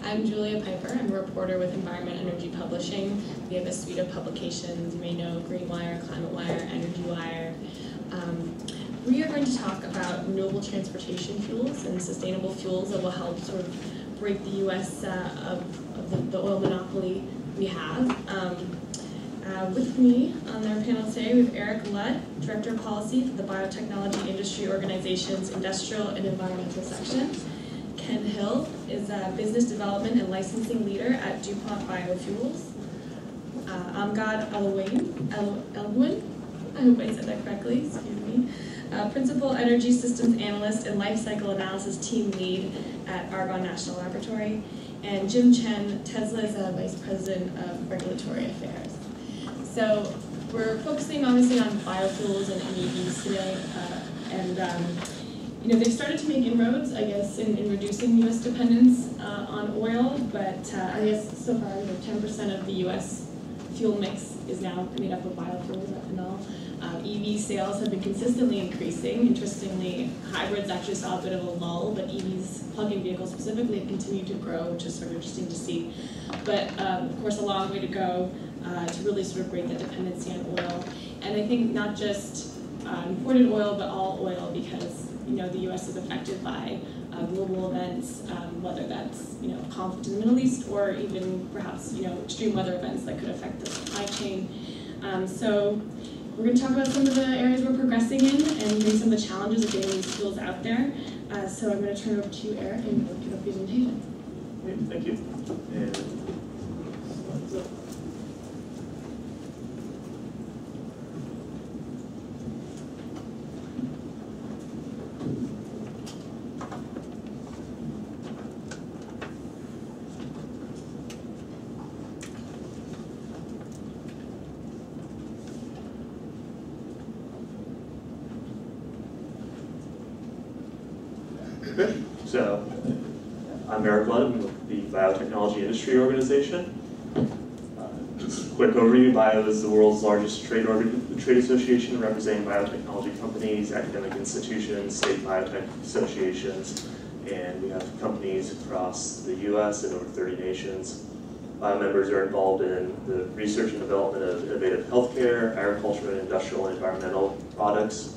I'm Julia Pyper. I'm a reporter with Environment Energy Publishing. We have a suite of publications. You may know GreenWire, ClimateWire, EnergyWire. We are going to talk about renewable transportation fuels and sustainable fuels that will help sort of break the U.S. of the oil monopoly we have. With me on our panel today, we have Erick Lutt, Director of Policy for the Biotechnology Industry Organization's Industrial and Environmental Section. Ken Hill is a Business Development and Licensing Leader at DuPont Biofuels. Amgad Elgowainy, I hope I said that correctly, excuse me. Principal Energy Systems Analyst and Life Cycle Analysis Team Lead at Argonne National Laboratory. And Chen, Tesla's Vice President of Regulatory Affairs. So we're focusing obviously on biofuels and EVs today, you know, they've started to make inroads, I guess, in reducing U.S. dependence on oil, but I guess so far, 10% of the U.S. fuel mix is now made up of biofuels, ethanol. EV sales have been consistently increasing. Interestingly, hybrids actually saw a bit of a lull, but EVs, plug-in vehicles specifically, have continued to grow, which is sort of interesting to see. But of course, a long way to go to really sort of break the dependency on oil. And I think not just imported oil, but all oil, because the U.S. is affected by global events, whether that's conflict in the Middle East or even perhaps extreme weather events that could affect the supply chain. So we're going to talk about some of the areas we're progressing in and maybe some of the challenges of getting these fuels out there. So I'm going to turn it over to you, Erick, and we'll do the presentation. Great, thank you. And so, I'm Erick Lutt with the Biotechnology Industry Organization. Just a quick overview, BIO is the world's largest trade association representing biotechnology companies, academic institutions, state biotech associations, and we have companies across the US and over 30 nations. BIO members are involved in the research and development of innovative healthcare, agriculture, and industrial and environmental products.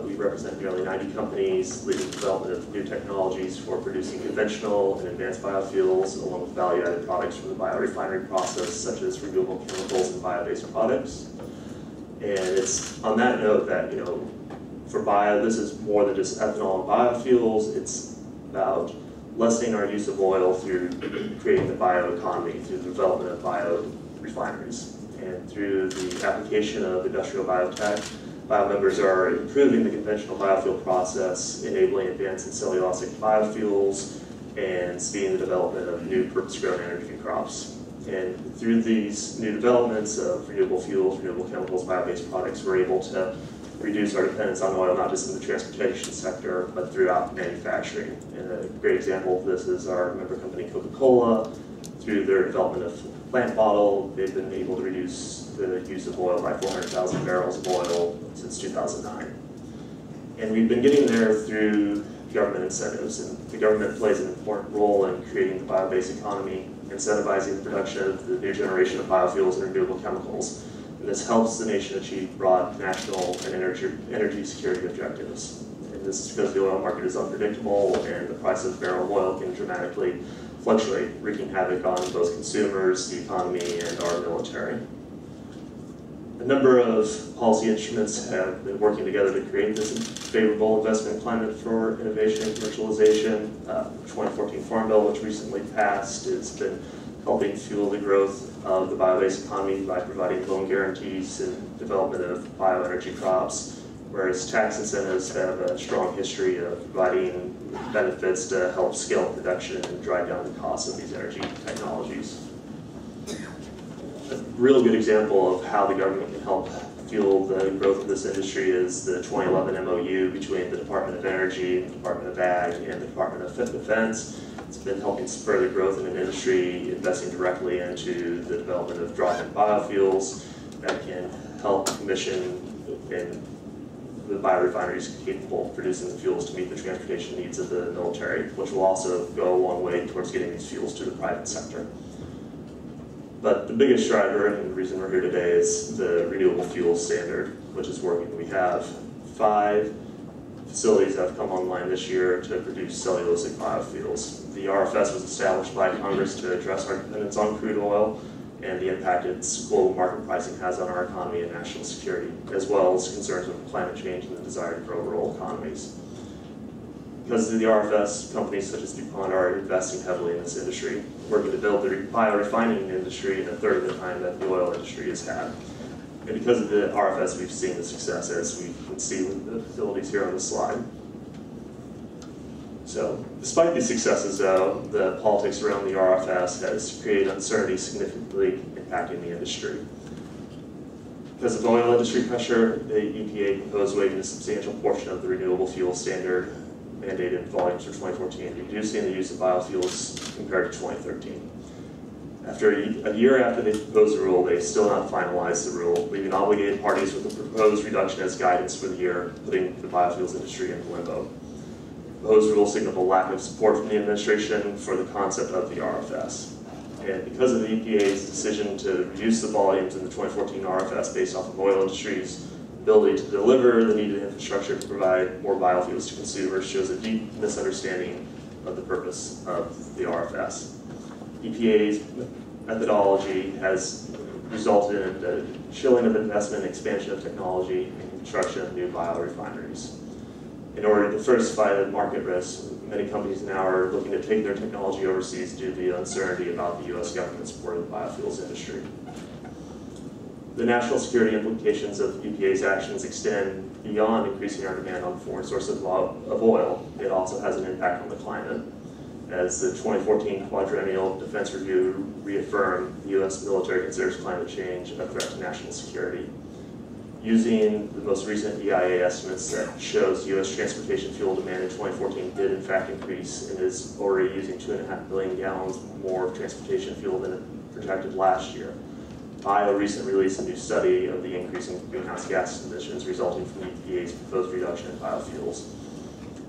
We represent nearly 90 companies leading the development of new technologies for producing conventional and advanced biofuels, along with value-added products from the biorefinery process, such as renewable chemicals and bio-based products. And it's on that note that, for bio, this is more than just ethanol and biofuels. It's about lessening our use of oil through creating the bioeconomy, through the development of biorefineries. And through the application of industrial biotech, BIO members are improving the conventional biofuel process, enabling advanced and cellulosic biofuels, and speeding the development of new purpose-grown energy crops. And through these new developments of renewable fuels, renewable chemicals, bio-based products, we're able to reduce our dependence on oil, not just in the transportation sector, but throughout manufacturing. And a great example of this is our member company Coca-Cola. Through their development of plant bottle, they've been able to reduce the use of oil by 400,000 barrels of oil since 2009. And we've been getting there through government incentives, and the government plays an important role in creating the bio-based economy, incentivizing the production of the new generation of biofuels and renewable chemicals. And this helps the nation achieve broad national and energy security objectives. And this is because the oil market is unpredictable and the price of a barrel of oil can dramatically fluctuate, wreaking havoc on both consumers, the economy, and our military. A number of policy instruments have been working together to create this favorable investment climate for innovation and commercialization. The 2014 Farm Bill, which recently passed, has been helping fuel the growth of the bio-based economy by providing loan guarantees and development of bioenergy crops, whereas tax incentives have a strong history of providing benefits to help scale production and drive down the cost of these energy technologies. A real good example of how the government can help fuel the growth of this industry is the 2011 MOU between the Department of Energy, the Department of Ag, and the Department of Defense. It's been helping spur the growth in an industry, investing directly into the development of drop-in biofuels that can help commission and the biorefineries capable of producing the fuels to meet the transportation needs of the military, which will also go a long way towards getting these fuels to the private sector. But the biggest driver, and the reason we're here today, is the Renewable Fuel Standard, which is working. We have 5 facilities that have come online this year to produce cellulosic biofuels. The RFS was established by Congress to address our dependence on crude oil and the impact its global market pricing has on our economy and national security, as well as concerns with climate change and the desire for overall economies. Because of the RFS, companies such as DuPont are investing heavily in this industry, working to build the biorefining industry in a third of the time that the oil industry has had. And because of the RFS, we've seen the success, as we can see with the facilities here on the slide. So, despite these successes though, the politics around the RFS has created uncertainty significantly impacting the industry. Because of oil industry pressure, the EPA proposed waiving a substantial portion of the Renewable Fuel Standard mandated volumes for 2014, reducing the use of biofuels compared to 2013. After a year after they proposed the rule, they still not finalized the rule, leaving obligated parties with the proposed reduction as guidance for the year, putting the biofuels industry in limbo. The proposed rule signaled a lack of support from the administration for the concept of the RFS. And because of the EPA's decision to reduce the volumes in the 2014 RFS based off of oil industry's ability to deliver the needed infrastructure to provide more biofuels to consumers, shows a deep misunderstanding of the purpose of the RFS. EPA's methodology has resulted in the chilling of investment, expansion of technology, and construction of new biorefineries. In order to diversify the market risk, many companies now are looking to take their technology overseas due to the uncertainty about the U.S. government support of the biofuels industry. The national security implications of EPA's actions extend beyond increasing our demand on foreign sources of oil. It also has an impact on the climate. As the 2014 Quadrennial Defense Review reaffirmed, the U.S. military considers climate change a threat to national security. Using the most recent EIA estimates that shows U.S. transportation fuel demand in 2014 did in fact increase and is already using 2.5 billion gallons more of transportation fuel than it projected last year. PyPer recently released a new study of the increase in greenhouse gas emissions resulting from the EPA's proposed reduction in biofuels.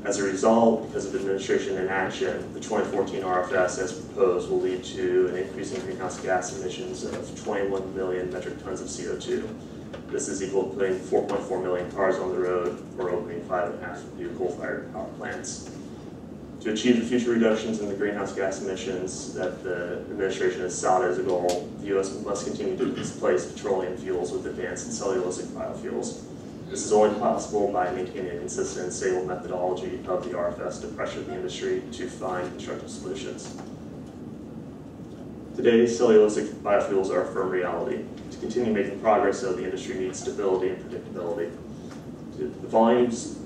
As a result, because of administration inaction, the 2014 RFS as proposed will lead to an increase in greenhouse gas emissions of 21 million metric tons of CO2. This is equal to putting 4.4 million cars on the road or opening 5.5 new coal-fired power plants. To achieve the future reductions in the greenhouse gas emissions that the administration has sought as a goal, the U.S. must continue to displace petroleum fuels with advanced and cellulosic biofuels. This is only possible by maintaining a consistent and stable methodology of the RFS to pressure the industry to find constructive solutions. Today, cellulosic biofuels are a firm reality. To continue making progress, though, the industry needs stability and predictability. The volumes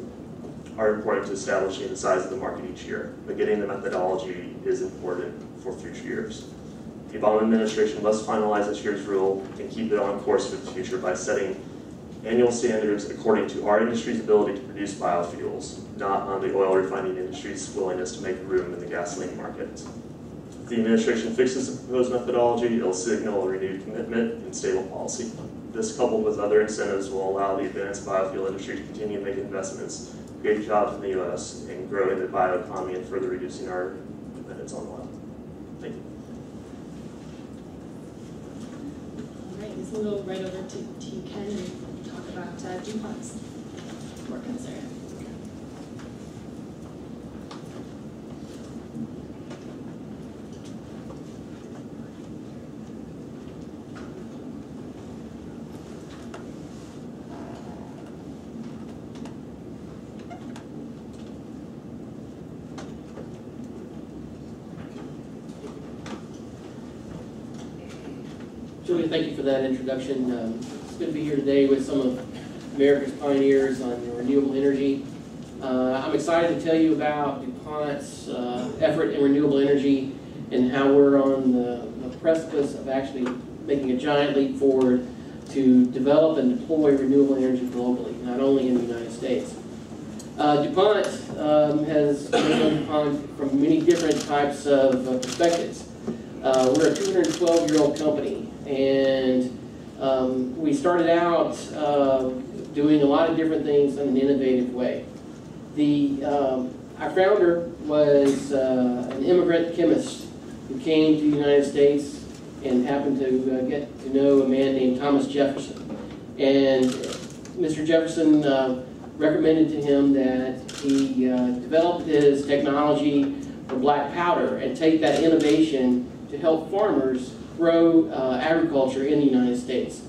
are important to establishing the size of the market each year, but getting the methodology is important for future years. The Obama administration must finalize this year's rule and keep it on course for the future by setting annual standards according to our industry's ability to produce biofuels, not on the oil refining industry's willingness to make room in the gasoline market. If the administration fixes the proposed methodology, it will signal a renewed commitment and stable policy. This, coupled with other incentives, will allow the advanced biofuel industry to continue to make investments, create jobs in the U.S., and growing the bioeconomy and further reducing our dependence on oil. Thank you. All right, let's go right over to you, Ken, and talk about DuPont's work in this area. Julia, thank you for that introduction. It's good to be here today with some of America's pioneers on renewable energy. I'm excited to tell you about DuPont's effort in renewable energy and how we're on the precipice of actually making a giant leap forward to develop and deploy renewable energy globally, not only in the United States. DuPont has been on DuPont from many different types of perspectives. We're a 212-year-old company, and we started out doing a lot of different things in an innovative way. Our founder was an immigrant chemist who came to the United States and happened to get to know a man named Thomas Jefferson. And Mr. Jefferson recommended to him that he develop his technology for black powder and take that innovation to help farmers grow agriculture in the United States.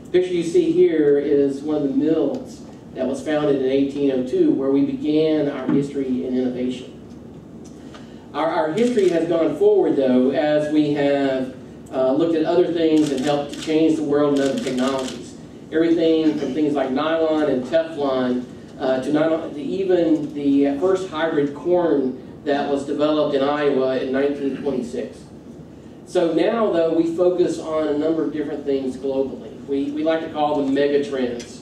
The picture you see here is one of the mills that was founded in 1802, where we began our history in innovation. Our history has gone forward, though, as we have looked at other things and helped to change the world in other technologies. Everything from things like nylon and Teflon to even the first hybrid corn that was developed in Iowa in 1926. So now, though, we focus on a number of different things globally. We like to call them mega trends.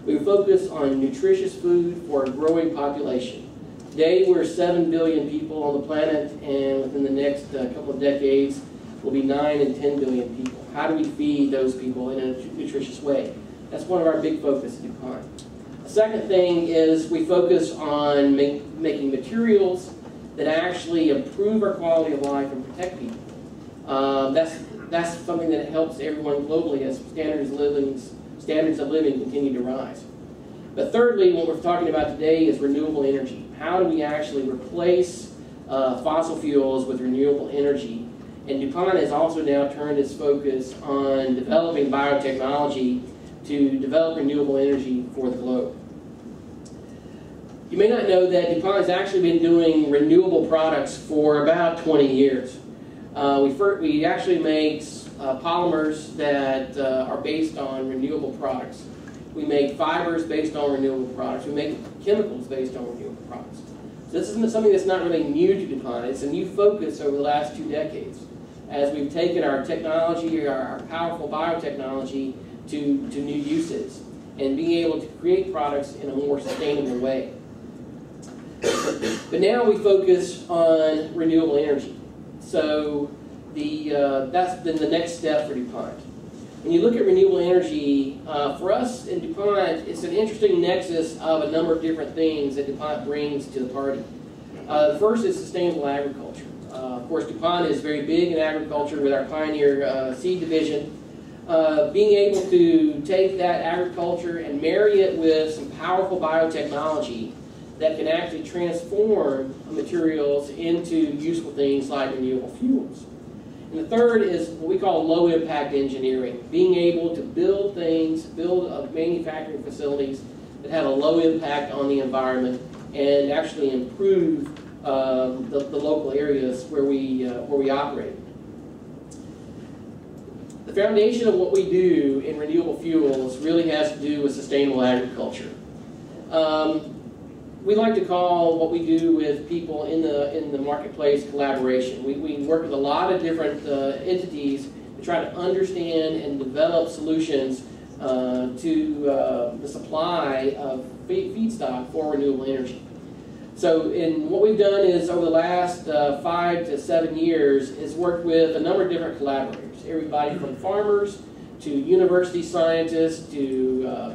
We focus on nutritious food for a growing population. Today, we're 7 billion people on the planet, and within the next couple of decades, we'll be 9 and 10 billion people. How do we feed those people in a nutritious way? That's one of our big focuses at DuPont. The second thing is we focus on making materials that actually improve our quality of life and protect people. That's something that helps everyone globally as standards of living continue to rise. But thirdly, what we're talking about today is renewable energy. How do we actually replace fossil fuels with renewable energy? And DuPont has also now turned its focus on developing biotechnology to develop renewable energy for the globe. You may not know that DuPont has actually been doing renewable products for about 20 years. We actually make polymers that are based on renewable products. We make fibers based on renewable products. We make chemicals based on renewable products. So this isn't something that's not really new to DuPont. It's a new focus over the last 2 decades as we've taken our technology, our powerful biotechnology, to new uses and being able to create products in a more sustainable way. But now we focus on renewable energy. So that's been the next step for DuPont. When you look at renewable energy, for us in DuPont, it's an interesting nexus of a number of different things that DuPont brings to the party. The first is sustainable agriculture. Of course, DuPont is very big in agriculture with our Pioneer seed division. Being able to take that agriculture and marry it with some powerful biotechnology that can actually transform materials into useful things like renewable fuels. And the third is what we call low-impact engineering, being able to build things, build manufacturing facilities that have a low impact on the environment and actually improve the local areas where we operate. The foundation of what we do in renewable fuels really has to do with sustainable agriculture. We like to call what we do with people in the marketplace collaboration. We work with a lot of different entities to try to understand and develop solutions to the supply of feedstock for renewable energy. So what we've done is over the last 5 to 7 years is worked with a number of different collaborators, everybody from farmers to university scientists to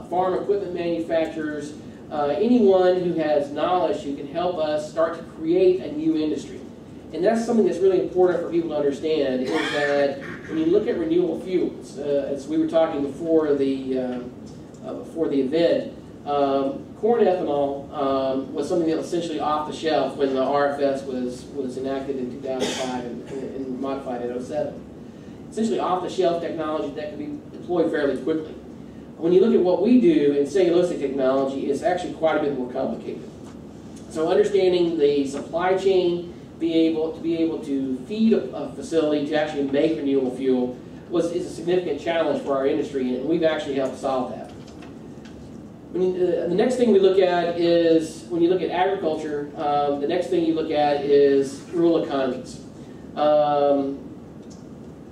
farm equipment manufacturers, anyone who has knowledge who can help us start to create a new industry. And that's something that's really important for people to understand, is that when you look at renewable fuels, as we were talking before the event, corn ethanol was something that was essentially off the shelf when the RFS was enacted in 2005 and modified in 2007. Essentially off the shelf technology that could be deployed fairly quickly. When you look at what we do in cellulosic technology, it's actually quite a bit more complicated. So understanding the supply chain, be able to feed a facility to actually make renewable fuel is a significant challenge for our industry, and we've actually helped solve that. The next thing we look at is, when you look at agriculture, the next thing you look at is rural economies.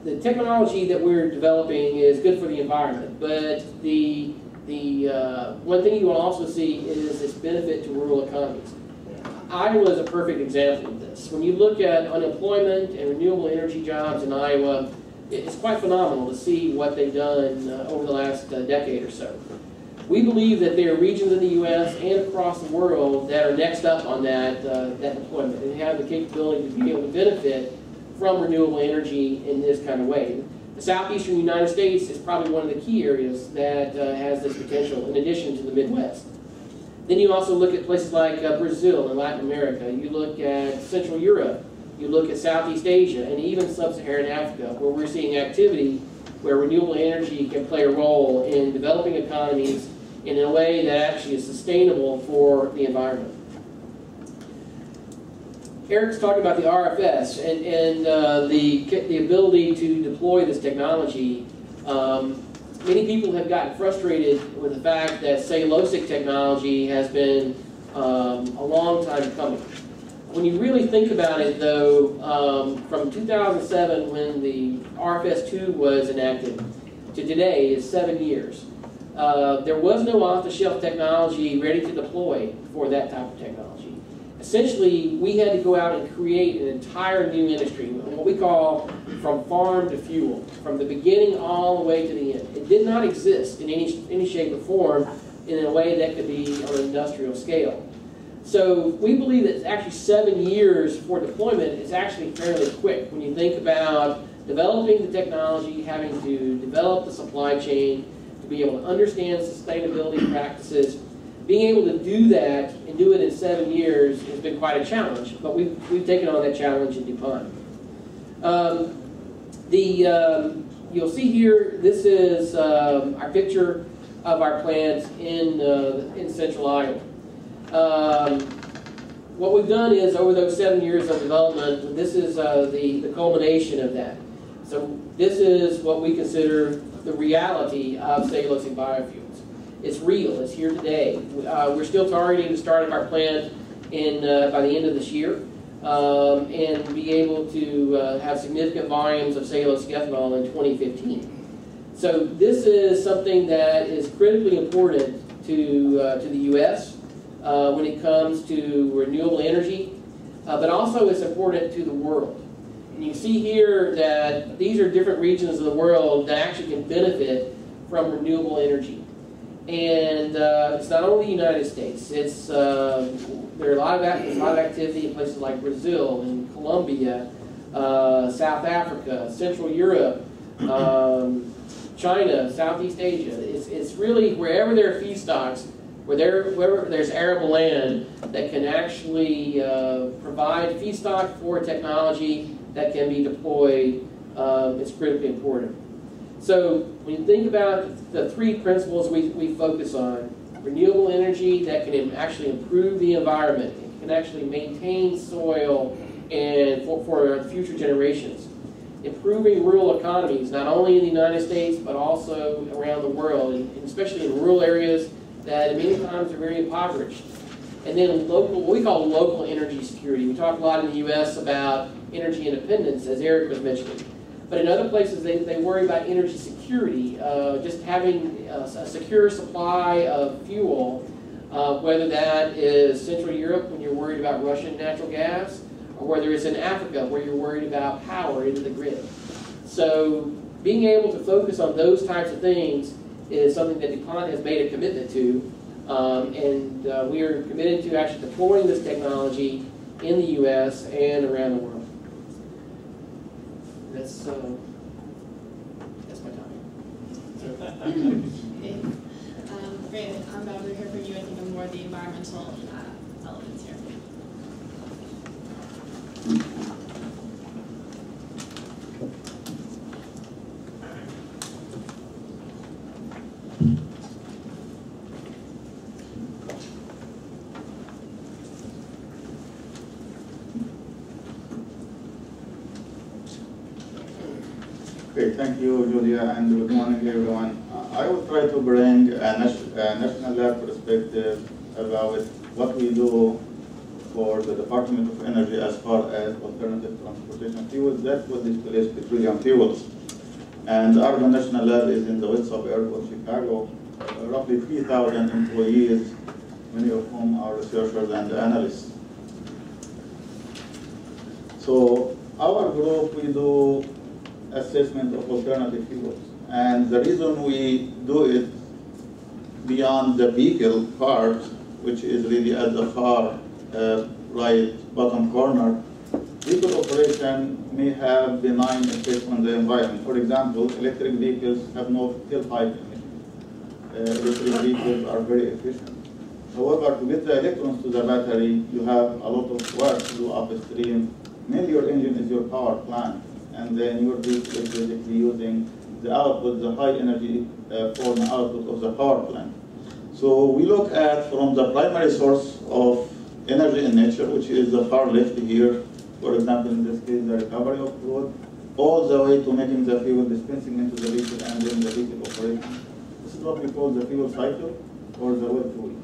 The technology that we're developing is good for the environment, but the one thing you will also see is its benefit to rural economies. Iowa is a perfect example of this. When you look at unemployment and renewable energy jobs in Iowa, it's quite phenomenal to see what they've done over the last decade or so. We believe that there are regions in the U.S. and across the world that are next up on that deployment and have the capability to be able to benefit from renewable energy in this kind of way. The southeastern United States is probably one of the key areas that has this potential, in addition to the Midwest. Then you also look at places like Brazil and Latin America. You look at Central Europe. You look at Southeast Asia and even Sub-Saharan Africa, where we're seeing activity where renewable energy can play a role in developing economies in a way that actually is sustainable for the environment. Erick's talking about the RFS and the ability to deploy this technology. Many people have gotten frustrated with the fact that cellulosic technology has been a long time coming. When you really think about it, though, from 2007, when the RFS 2 was enacted, to today is 7 years. There was no off-the-shelf technology ready to deploy for that type of technology. Essentially, we had to go out and create an entire new industry, what we call from farm to fuel, from the beginning all the way to the end. It did not exist in any shape or form in a way that could be on an industrial scale. So we believe that it's actually 7 years for deployment is actually fairly quick when you think about developing the technology, having to develop the supply chain, to be able to understand sustainability practices. Being able to do that and do it in 7 years has been quite a challenge, but we've taken on that challenge in DuPont. You'll see here, this is our picture of our plant in Central Iowa. What we've done is, over those 7 years of development, this is the culmination of that. So this is what we consider the reality of cellulosic biofuels. It's real. It's here today. We're still targeting the start of our plant by the end of this year and be able to have significant volumes of cellulosic ethanol in 2015. So this is something that is critically important to the U.S. When it comes to renewable energy, but also it's important to the world. And you see here that these are different regions of the world that actually can benefit from renewable energy. And it's not only the United States. It's there's a lot of activity in places like Brazil and Colombia, South Africa, Central Europe, China, Southeast Asia. It's really wherever there are feedstocks, wherever there's arable land that can actually provide feedstock for technology that can be deployed, it's critically important. So when you think about the three principles we focus on, renewable energy that can actually improve the environment, it can actually maintain soil and for future generations. Improving rural economies, not only in the United States, but also around the world, and especially in rural areas that many times are very impoverished. And then what we call local energy security. We talk a lot in the U.S. about energy independence, as Erick was mentioning. But in other places, they worry about energy security, just having a secure supply of fuel, whether that is Central Europe when you're worried about Russian natural gas, or whether it's in Africa where you're worried about power into the grid. So being able to focus on those types of things is something that DuPont has made a commitment to, and we are committed to actually deploying this technology in the U.S. and around the world. That's my time. Okay. Great. Amgad, we'll hear from you, I think, on more of the environmental elements here. Okay, thank you, Julia, and good morning, everyone. I will try to bring a national lab perspective about what we do for the Department of Energy as far as alternative transportation fuels that will displace petroleum fuels. And our national lab is in the west suburb of Chicago, roughly 3,000 employees, many of whom are researchers and analysts. So our group, we do assessment of alternative fuels. And the reason we do it beyond the vehicle part, which is really at the far right bottom corner, vehicle operation may have benign effects on the environment. For example, electric vehicles have no tailpipe emission. Electric vehicles are very efficient. However, to get the electrons to the battery, you have a lot of work to do upstream. Mainly your engine is your power plant, and then your vehicle is basically using the output, the high energy form output of the power plant. So we look at from the primary source of energy in nature, which is the far left here, for example, in this case, the recovery of crude, all the way to making the fuel dispensing into the vehicle and then the vehicle operation. This is what we call the fuel cycle or the well-to-wheel.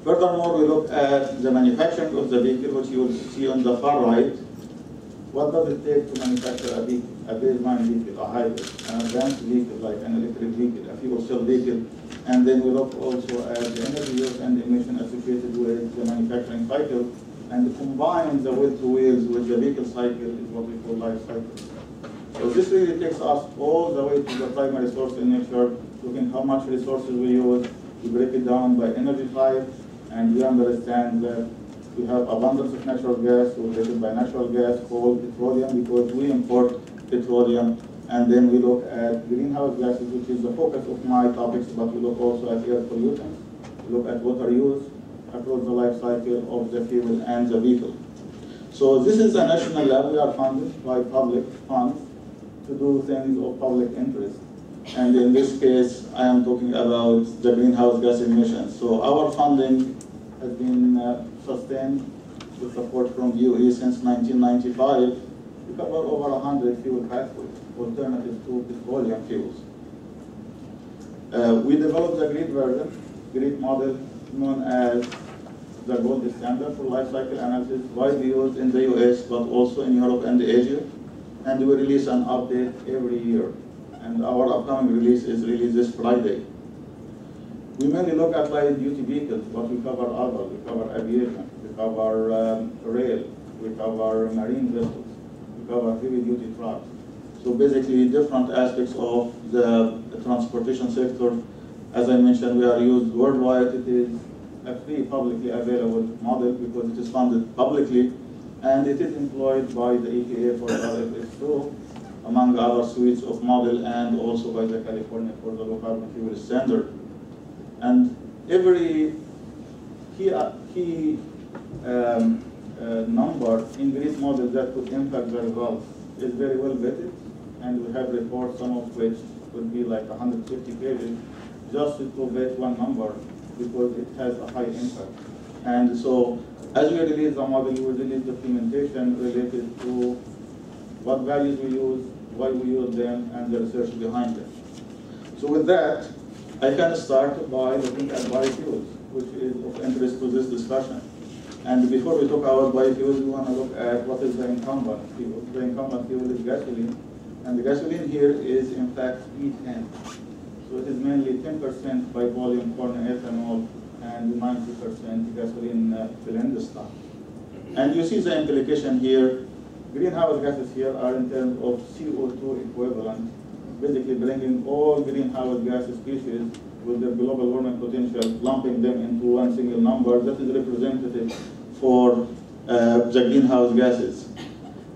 Furthermore, we look at the manufacturing of the vehicle, which you will see on the far right. What does it take to manufacture a vehicle, a baseline vehicle, a hybrid, an advanced vehicle like an electric vehicle, a fuel cell vehicle, and then we look also at the energy use and emission associated with the manufacturing cycle, and combine the will-to-wheels with the vehicle cycle is what we call life cycle. So this really takes us all the way to the primary source in nature, looking how much resources we use, we break it down by energy type, and we understand that we have abundance of natural gas, related by natural gas, coal, petroleum, because we import petroleum, and then we look at greenhouse gases, which is the focus of my topics, but we look also at air pollutants, we look at water use across the life cycle of the fuel and the vehicle. So this is a national lab. We are funded by public funds to do things of public interest. And in this case, I am talking about the greenhouse gas emissions. So our funding has been sustained with support from DOE since 1995. We cover over 100 fuel pathways, alternatives to petroleum fuels. We developed the GREET version, GREET model, known as the gold standard for life cycle analysis, widely used in the US, but also in Europe and Asia. And we release an update every year. And our upcoming release is released this Friday. We mainly look at light-duty vehicles, but we cover other. We cover aviation, we cover rail, we cover marine vessels, we cover heavy-duty trucks. So basically, different aspects of the transportation sector. As I mentioned, we are used worldwide. It is a free, publicly available model because it is funded publicly, and it is employed by the EPA for RFS2, among other suites of model, and also by the California for the low carbon fuel standard. And every key number in GREET model that could impact the results is very well vetted, and we have reports, some of which would be like 150 pages, just to vet one number because it has a high impact. And so as we release the model, we will release documentation related to what values we use, why we use them, and the research behind them. So with that, I can start by looking at biofuels, which is of interest to this discussion. And before we talk about biofuels, we want to look at what is the incumbent fuel. The incumbent fuel is gasoline, and the gasoline here is in fact E10. So it is mainly 10% by volume corn ethanol and 90% gasoline blend stock. And you see the implication here. Greenhouse gases here are in terms of CO2 equivalent, basically bringing all greenhouse gas species with their global warming potential, lumping them into one single number that is representative for the greenhouse gases.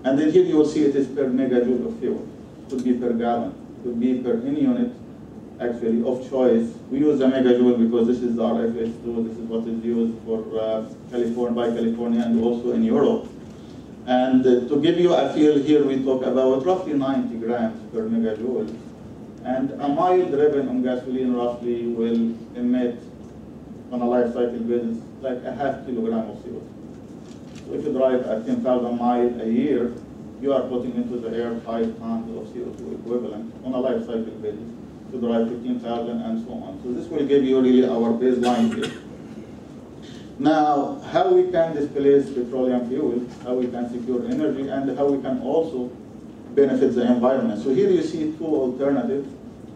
And then here you will see it is per megajoule of fuel. It could be per gallon, it could be per any unit actually of choice. We use the megajoule because this is the RFS2, this is what is used for by California and also in Europe. And to give you a feel here, we talk about roughly 90 grams per megajoule. And a mile driven on gasoline roughly will emit, on a life cycle basis, like a half kilogram of CO2. So if you drive at 10,000 miles a year, you are putting into the air 5 tons of CO2 equivalent on a life cycle basis. To drive 15,000 and so on. So this will give you really our baseline here. Now, how we can displace petroleum fuel, how we can secure energy, and how we can also benefit the environment. So here you see two alternatives,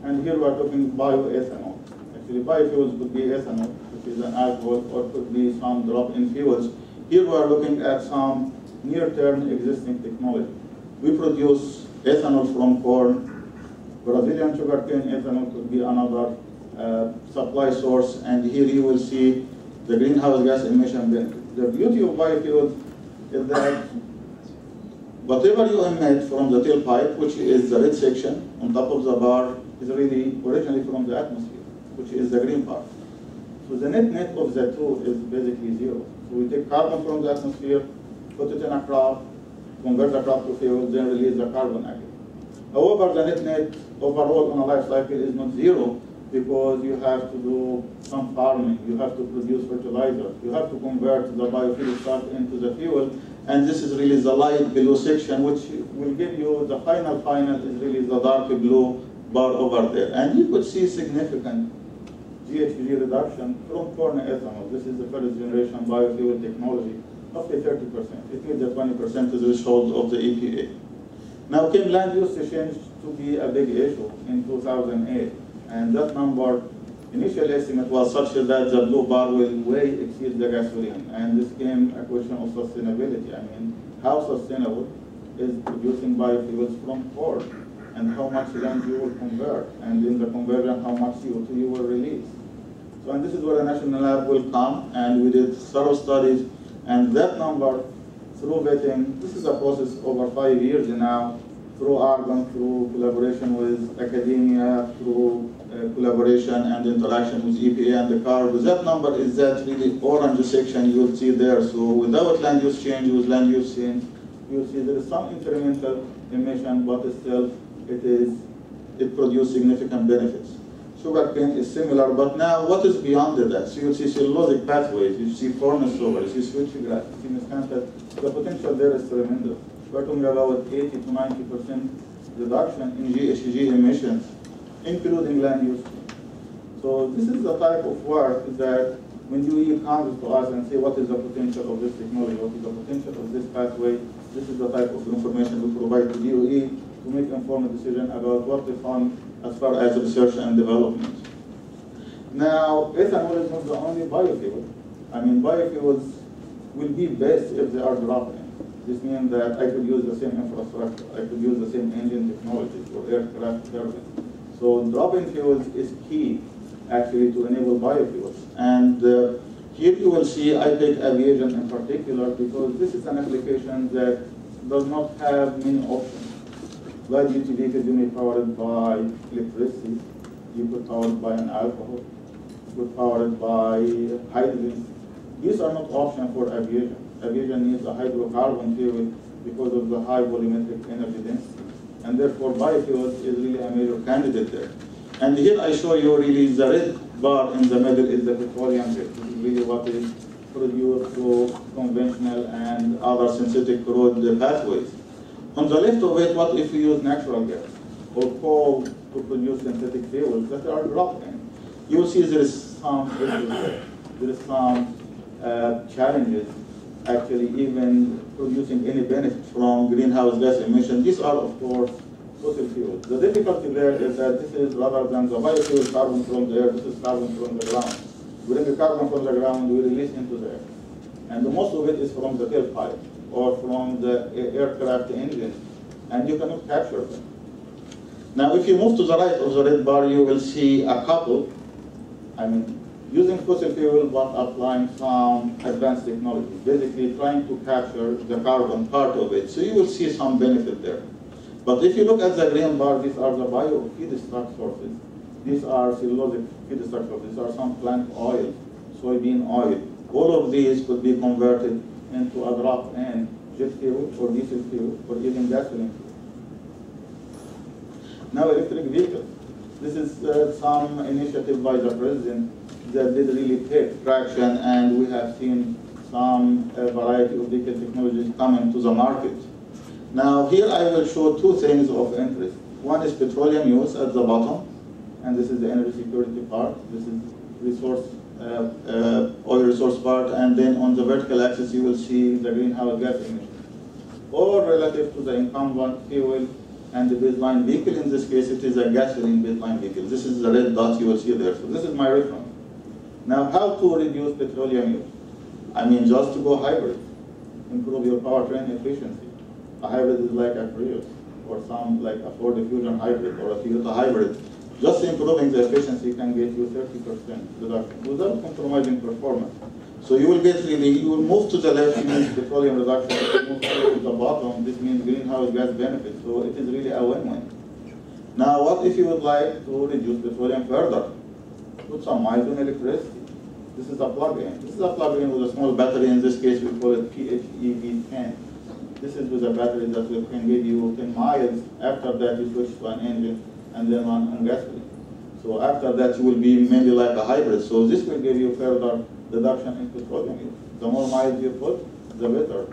and here we are talking bioethanol. Actually, biofuels could be ethanol, which is an alcohol, or could be some drop-in fuels. Here we are looking at some near-term existing technology. We produce ethanol from corn. Brazilian sugarcane ethanol could be another supply source, and here you will see the greenhouse gas emission benefit. The beauty of biofuels is that whatever you emit from the tailpipe, which is the red section on top of the bar, is really originally from the atmosphere, which is the green part. So the net of the two is basically zero. So we take carbon from the atmosphere, put it in a crop, convert the crop to fuel, then release the carbon again. However, the net overall on a life cycle is not zero, because you have to do some farming, you have to produce fertilizer, you have to convert the biofuel into the fuel, and this is really the light blue section, which will give you the final is really the dark blue bar over there. And you could see significant GHG reduction from corn ethanol. This is the first generation biofuel technology, roughly 30%. It meets the 20% threshold of the EPA. Now, came land use change to be a big issue in 2008. And that number, initial estimate was such that the blue bar will way exceed the gasoline. And this came a question of sustainability. I mean, how sustainable is producing biofuels from corn? And how much land you will convert? And in the conversion, how much CO2 you will release? So, and this is where the national lab will come, and we did thorough studies. And that number, through vetting, this is a process over 5 years now, through Argonne, through collaboration with academia, through collaboration and interaction with EPA and the CARB. That number is that really orange section you will see there. So without land use change, with land use change, you'll see there is some incremental emission, but still it produces significant benefits. Sugarcane is similar, but now what is beyond that? So you'll see cellulosic pathways, you see furnace solar, you see switchgrass, you see miscanthus. The potential there is tremendous. We're talking about 80 to 90% reduction in GHG emissions, including land use. So this is the type of work that when DOE comes to us and say what is the potential of this technology, what is the potential of this pathway, this is the type of information we provide to DOE to make informed decision about what to fund as far as research and development. Now, ethanol is not the only biofuel. I mean, biofuels will be best if they are drop-in. This means that I could use the same infrastructure, I could use the same engine technologies or aircraft turbines. So drop-in fuels is key, actually, to enable biofuels. And here you will see I pick aviation in particular because this is an application that does not have many options. Light duty vehicles you may power it by electricity, you could power it by an alcohol, you could power it by hydrogen. These are not options for aviation. Aviation needs a hydrocarbon fuel because of the high volumetric energy density. And therefore biofuels is really a major candidate there. And here I show you really the red bar in the middle is the petroleum bit. This is really what is produced through conventional and other synthetic crude pathways. On the left of it, what if we use natural gas or coal to produce synthetic fuels that are dropped in? You'll see there is some issues there. There is some challenges actually even producing any benefit from greenhouse gas emissions. These are, of course, fossil fuels. The difficulty there is that this is rather than the biofuel carbon from the air, this is carbon from the ground. We bring the carbon from the ground, we release into the air. And the most of it is from the tailpipe or from the aircraft engine, and you cannot capture them. Now, if you move to the right of the red bar, you will see a couple, using fossil fuel but applying some advanced technology, basically trying to capture the carbon part of it. So you will see some benefit there. But if you look at the green bar, these are the bio feedstock sources. These are cellulosic feedstock sources. These are some plant oil, soybean oil. All of these could be converted into a drop-in jet fuel or diesel fuel or even gasoline fuel. Now, electric vehicles. This is some initiative by the president that did really take traction, and we have seen some variety of vehicle technologies coming to the market. Now, here I will show two things of interest. One is petroleum use at the bottom, and this is the energy security part. This is resource, oil resource part, and then on the vertical axis you will see the greenhouse gas emissions. All relative to the incumbent fuel and the baseline vehicle. In this case, it is a gasoline baseline vehicle. This is the red dot you will see there. So this is my reference. Now, how to reduce petroleum use? Just to go hybrid, improve your powertrain efficiency. A hybrid is like a Prius, or some like a Ford Fusion hybrid, or a Toyota hybrid. Just improving the efficiency can get you 30% reduction without compromising performance. So you will get really, you will move to the left, it means petroleum reduction. If you move to the bottom, this means greenhouse gas benefits. So it is really a win-win. Now, what if you would like to reduce petroleum further? Put some miles on electricity. This is a plug-in. This is a plug-in with a small battery. In this case, we call it PHEV10. This is with a battery that can give you 10 miles. After that, you switch to an engine and then run on gasoline. So after that, you will be maybe like a hybrid. So this will give you further reduction in petroleum use. The more miles you put, the better.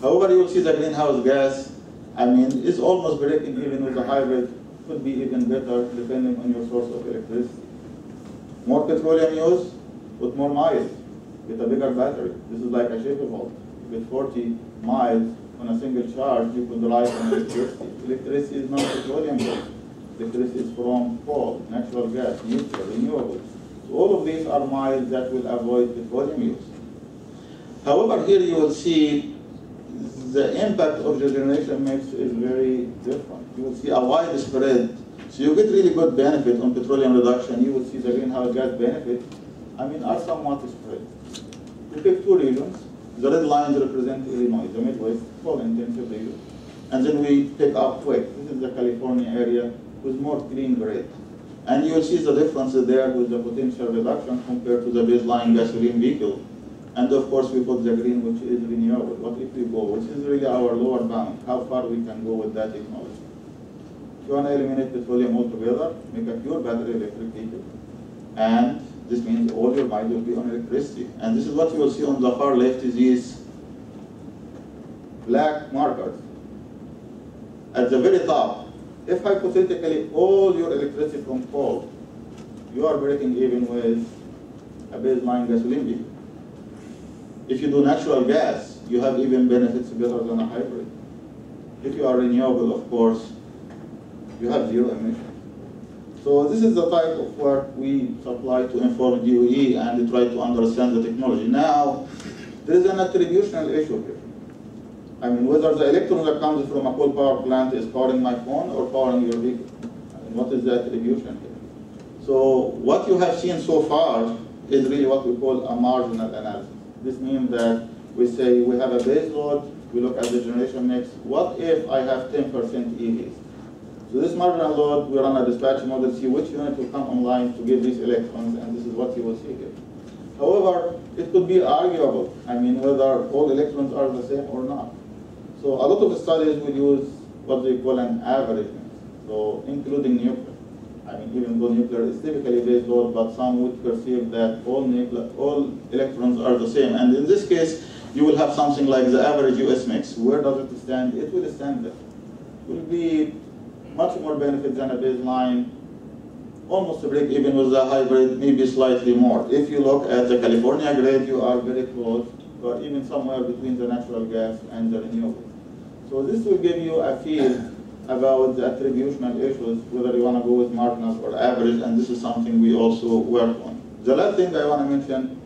However, you will see the greenhouse gas, is almost breaking even with a hybrid. Could be even better depending on your source of electricity. More petroleum use, put more miles. Get a bigger battery. This is like a Chevy Volt. With 40 miles on a single charge, you could drive on electricity. Electricity is not petroleum based. Electricity is from coal, natural gas, nuclear, renewable. So all of these are miles that will avoid petroleum use. However, here you will see the impact of the generation mix is very different. You will see a wide spread. So you get really good benefit on petroleum reduction. You will see the greenhouse gas benefit, are somewhat spread. We pick two regions. The red lines represent Illinois, the Midwest, coal-intensive region. And then we pick up quick. This is the California area with more clean grade. And you will see the difference there with the potential reduction compared to the baseline gasoline vehicle. And of course, we put the green, which is renewable. What if we go? Which is really our lower bound, how far we can go with that technology. If you want to eliminate petroleum altogether, make a pure battery electric vehicle. And this means all your miles will be on electricity. And this is what you will see on the far left is these black markers. At the very top, if hypothetically all your electricity from coal, you are breaking even with a baseline gasoline vehicle. If you do natural gas, you have even benefits better than a hybrid. If you are renewable, of course, you have zero emissions. So this is the type of work we supply to inform DOE and try to understand the technology. Now, there is an attributional issue here. Whether the electron that comes from a coal power plant is powering my phone or powering your vehicle. What is the attribution here? So what you have seen so far is really what we call a marginal analysis. This means that we say we have a base load, we look at the generation mix. What if I have 10% EVs? So this marginal load, we run a dispatch model, see which unit will come online to give these electrons, and this is what you will see here. However, it could be arguable, whether all electrons are the same or not. So a lot of studies will use what they call an average mix, so including nuclear. Even though nuclear is typically base load, but some would perceive that all electrons are the same. And in this case, you will have something like the average US mix. Where does it stand? It will stand there. It will be much more benefit than a baseline, almost a break even with the hybrid, maybe slightly more. If you look at the California grade, you are very close, or even somewhere between the natural gas and the renewable. So this will give you a feel about the attributional issues, whether you want to go with marginal or average, and this is something we also work on. The last thing I want to mention,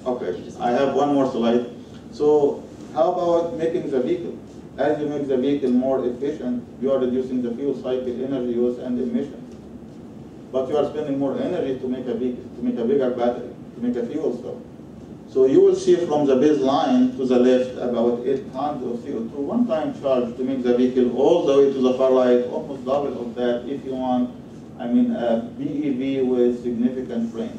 okay, I have one more slide. So how about making the vehicle? As you make the vehicle more efficient, you are reducing the fuel cycle energy use and emissions. But you are spending more energy to make a vehicle, to make a bigger battery, to make a fuel cell. So you will see from the baseline to the left about 8 tons of CO2 one-time charge to make the vehicle all the way to the far right, almost double of that if you want, a BEV with significant range.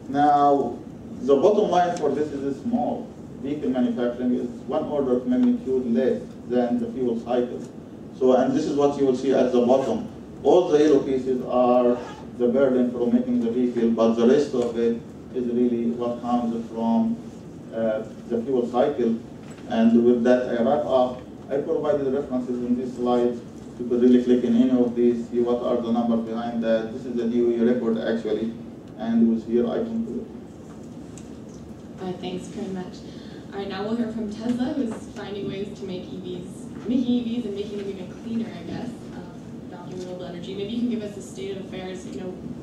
Now, the bottom line for this is small. Vehicle manufacturing is one order of magnitude less than the fuel cycle. So, and this is what you will see at the bottom. All the yellow pieces are the burden for making the vehicle, but the rest of it is really what comes from the fuel cycle. And with that, I wrap up. I provided references in these slides. You could really click in any of these, see what are the numbers behind that. This is the DOE record, actually, and you will see your icon to it. Thanks very much. All right, now we'll hear from Tesla, who's finding ways to make making EVs and making them even cleaner, I guess, about renewable energy. Maybe you can give us a state of affairs.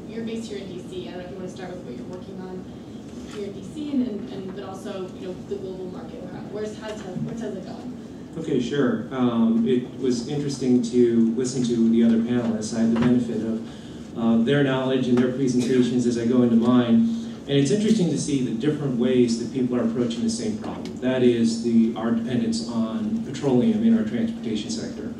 You're based here in D.C. I don't know if you want to start with what you're working on here in D.C. and but also the global market. Where's Tesla going? Okay, sure. It was interesting to listen to the other panelists. I had the benefit of their knowledge and their presentations as I go into mine. And it's interesting to see the different ways that people are approaching the same problem. That is our dependence on petroleum in our transportation sector.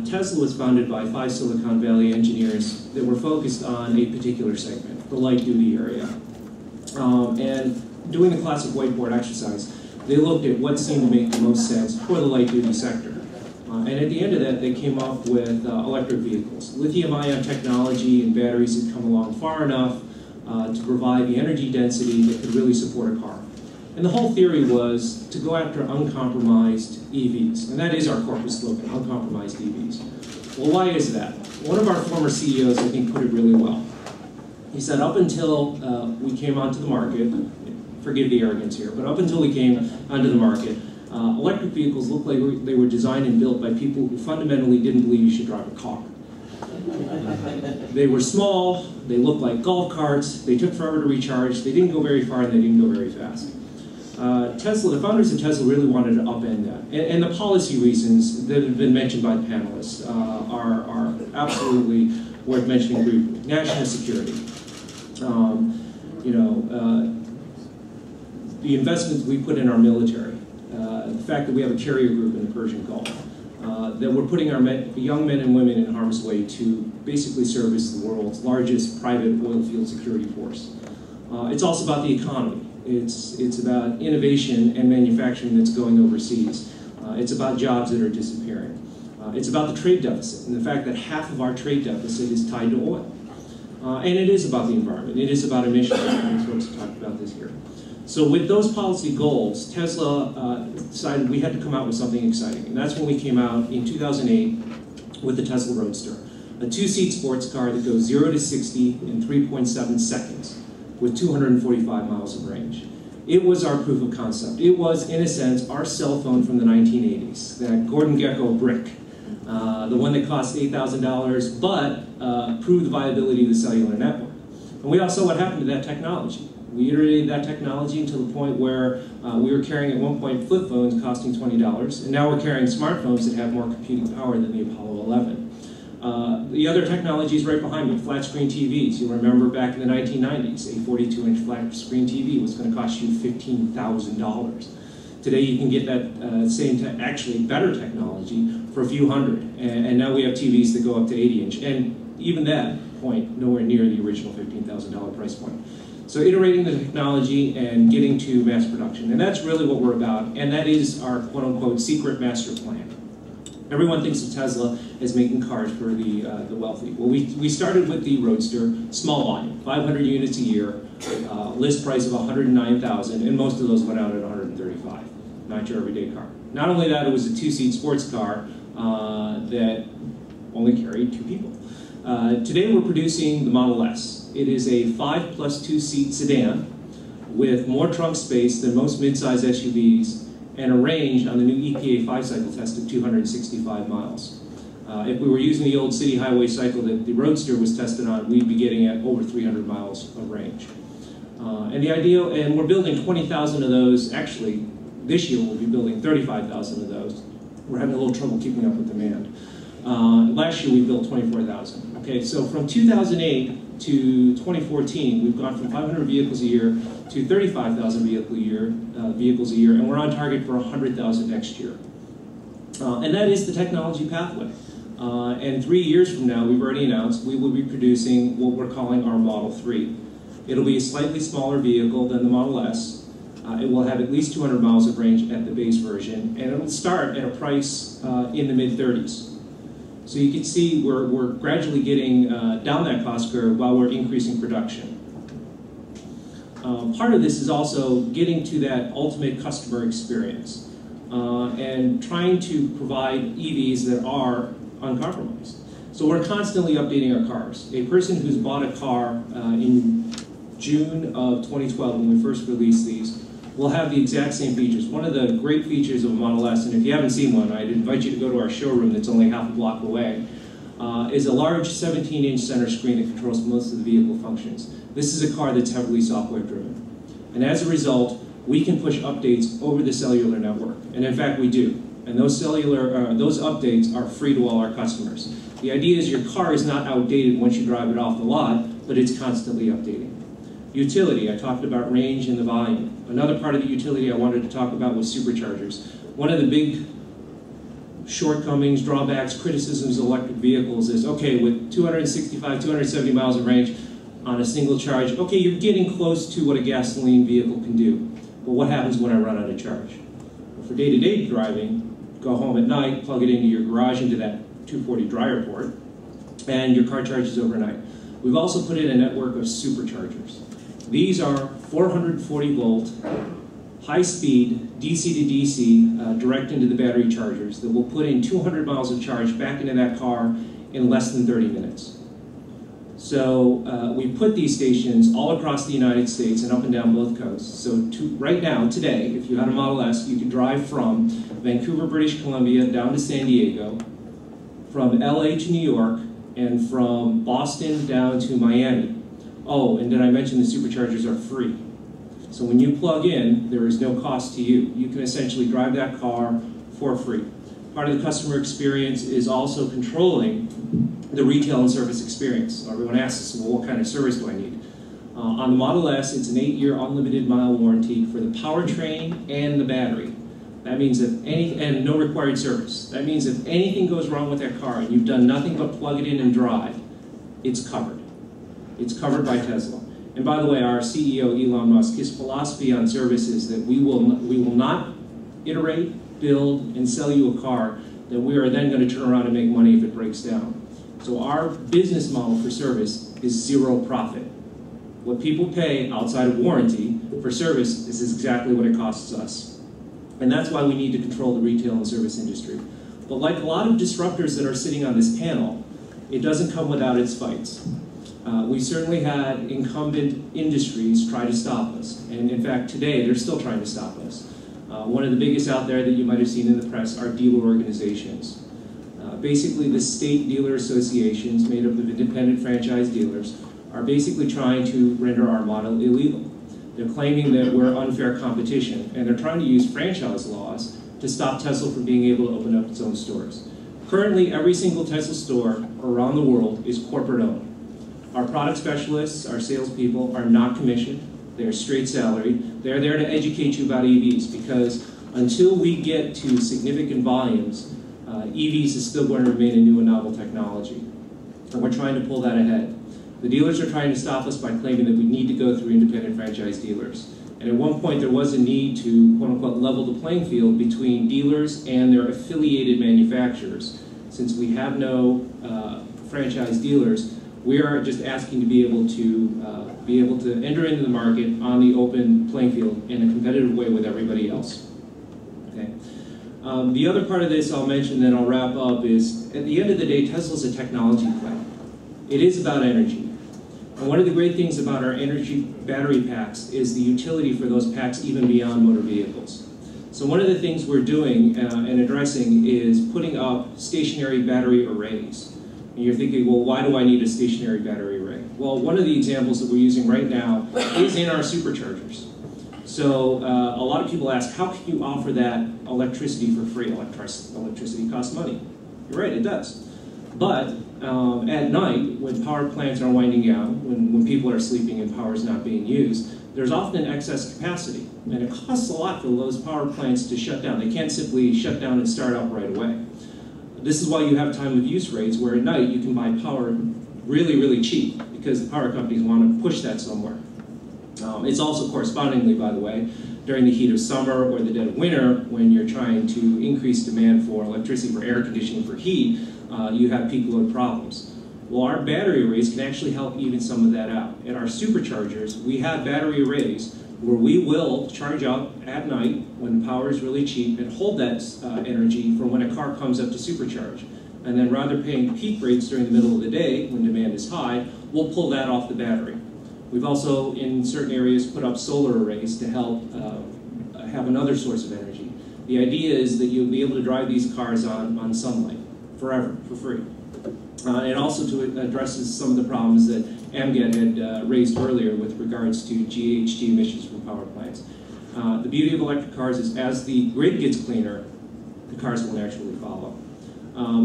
Tesla was founded by 5 Silicon Valley engineers that were focused on a particular segment, the light-duty area. And doing the classic whiteboard exercise, they looked at what seemed to make the most sense for the light-duty sector. And at the end of that, they came up with electric vehicles. Lithium-ion technology and batteries had come along far enough to provide the energy density that could really support a car. And the whole theory was to go after uncompromised EVs. And that is our corporate slogan, uncompromised EVs. Well, why is that? One of our former CEOs, I think, put it really well. He said, up until we came onto the market, forgive the arrogance here, but up until we came onto the market, electric vehicles looked like they were designed and built by people who fundamentally didn't believe you should drive a car. They were small, they looked like golf carts, they took forever to recharge, they didn't go very far, and they didn't go very fast. Tesla, the founders of Tesla really wanted to upend that. And the policy reasons that have been mentioned by the panelists are absolutely worth mentioning briefly. National security. The investments we put in our military, the fact that we have a carrier group in the Persian Gulf, that we're putting our young men and women in harm's way to basically service the world's largest private oil field security force. It's also about the economy. It's about innovation and manufacturing that's going overseas. It's about jobs that are disappearing. It's about the trade deficit and the fact that half of our trade deficit is tied to oil. And it is about the environment. It is about emissions. And folks have talked about this here. So with those policy goals, Tesla decided we had to come out with something exciting. And that's when we came out in 2008 with the Tesla Roadster, a 2-seat sports car that goes 0 to 60 in 3.7 seconds with 245 miles of range. It was our proof of concept. It was, in a sense, our cell phone from the 1980s, that Gordon Gekko brick, the one that cost $8,000, but proved the viability of the cellular network. And we all saw what happened to that technology. We iterated that technology until the point where we were carrying at one point flip phones costing $20, and now we're carrying smartphones that have more computing power than the Apollo 11. The other technology is right behind me, flat screen TVs. You'll remember back in the 1990s, a 42-inch flat screen TV was going to cost you $15,000. Today you can get that actually better technology for a few hundred, and now we have TVs that go up to 80-inch, and even that point nowhere near the original $15,000 price point. So iterating the technology and getting to mass production, and that's really what we're about, and that is our quote-unquote secret master plan. Everyone thinks of Tesla as making cars for the wealthy. Well, we started with the Roadster, small volume, 500 units a year, list price of $109,000, and most of those went out at $135,000, not your everyday car. Not only that, it was a 2-seat sports car that only carried 2 people. Today we're producing the Model S. It is a 5 plus 2-seat sedan with more trunk space than most midsize SUVs and a range on the new EPA 5-cycle test of 265 miles. If we were using the old city highway cycle that the Roadster was tested on, we'd be getting at over 300 miles of range. And we're building 20,000 of those. Actually, this year we'll be building 35,000 of those. We're having a little trouble keeping up with demand. Last year we built 24,000. Okay, so from 2008 to 2014, we've gone from 500 vehicles a year to 35,000 vehicles a year, and we're on target for 100,000 next year. And that is the technology pathway. And 3 years from now, we've already announced we will be producing what we're calling our Model 3. It'll be a slightly smaller vehicle than the Model S. It will have at least 200 miles of range at the base version, and it'll start at a price in the mid-30s. So you can see we're gradually getting down that cost curve while we're increasing production. Part of this is also getting to that ultimate customer experience and trying to provide EVs that are uncompromised. So we're constantly updating our cars. A person who's bought a car in June of 2012 when we first released these will have the exact same features. One of the great features of a Model S, and if you haven't seen one, I'd invite you to go to our showroom that's only half a block away, is a large 17-inch center screen that controls most of the vehicle functions. This is a car that's heavily software driven. And as a result, we can push updates over the cellular network. And in fact, we do. And those those updates are free to all our customers. The idea is your car is not outdated once you drive it off the lot, but it's constantly updating. Utility, I talked about range and the volume. Another part of the utility I wanted to talk about was superchargers. One of the big shortcomings, drawbacks, criticisms of electric vehicles is, okay, with 265, 270 miles of range on a single charge, okay, you're getting close to what a gasoline vehicle can do. But what happens when I run out of charge? Well, for day-to-day driving, go home at night, plug it into your garage into that 240 dryer port, and your car charges overnight. We've also put in a network of superchargers. These are 440 volt, high speed, DC to DC, direct into the battery chargers that will put in 200 miles of charge back into that car in less than 30 minutes. So we put these stations all across the United States and up and down both coasts. So right now, today, if you had a Model S, you could drive from Vancouver, British Columbia down to San Diego, from LA to New York, and from Boston down to Miami. Oh, and did I mention the superchargers are free? So when you plug in, there is no cost to you. You can essentially drive that car for free. Part of the customer experience is also controlling the retail and service experience. Everyone asks us, well, what kind of service do I need? On the Model S, it's an 8-year unlimited mile warranty for the powertrain and the battery. That means if and no required service. That means if anything goes wrong with that car and you've done nothing but plug it in and drive, it's covered. It's covered by Tesla. And by the way, our CEO, Elon Musk, his philosophy on service is that we will not iterate, build, and sell you a car that we are then going to turn around and make money if it breaks down. So our business model for service is zero profit. What people pay outside of warranty for service is exactly what it costs us. And that's why we need to control the retail and service industry. But like a lot of disruptors that are sitting on this panel, it doesn't come without its fights. We certainly had incumbent industries try to stop us. And in fact, today, they're still trying to stop us. One of the biggest out there that you might have seen in the press are dealer organizations. Basically, the state dealer associations, made up of independent franchise dealers, are basically trying to render our model illegal. They're claiming that we're unfair competition, and they're trying to use franchise laws to stop Tesla from being able to open up its own stores. Currently, every single Tesla store around the world is corporate-owned. Our product specialists, our salespeople, are not commissioned. They're straight salaried. They're there to educate you about EVs, because until we get to significant volumes, EVs is still going to remain a new and novel technology. And we're trying to pull that ahead. The dealers are trying to stop us by claiming that we need to go through independent franchise dealers. And at one point there was a need to, quote unquote, level the playing field between dealers and their affiliated manufacturers. Since we have no franchise dealers, we are just asking to be able to enter into the market on the open playing field in a competitive way with everybody else. Okay. The other part of this I'll mention, then I'll wrap up, is at the end of the day, Tesla's a technology play. It is about energy. And one of the great things about our energy battery packs is the utility for those packs even beyond motor vehicles. So one of the things we're doing and addressing is putting up stationary battery arrays. And you're thinking, well, why do I need a stationary battery array? Well, one of the examples that we're using right now is in our superchargers. So a lot of people ask, how can you offer that electricity for free? Electricity costs money. You're right, it does. But at night, when power plants are winding down, when people are sleeping and power is not being used, there's often excess capacity. And it costs a lot for those power plants to shut down. They can't simply shut down and start up right away. This is why you have time of use rates where at night you can buy power really, really cheap because the power companies want to push that somewhere. It's also correspondingly, by the way, during the heat of summer or the dead of winter, when you're trying to increase demand for electricity for air conditioning for heat, you have peak load problems. Well, our battery arrays can actually help even some of that out. At our superchargers, we have battery arrays where we will charge up at night when the power is really cheap and hold that energy for when a car comes up to supercharge. And then rather paying peak rates during the middle of the day when demand is high, we'll pull that off the battery. We've also, in certain areas, put up solar arrays to help have another source of energy. The idea is that you'll be able to drive these cars on sunlight forever, for free. And also to addresses some of the problems that Amgad had raised earlier with regards to GHG emissions from power plants. The beauty of electric cars is as the grid gets cleaner, the cars won't actually follow.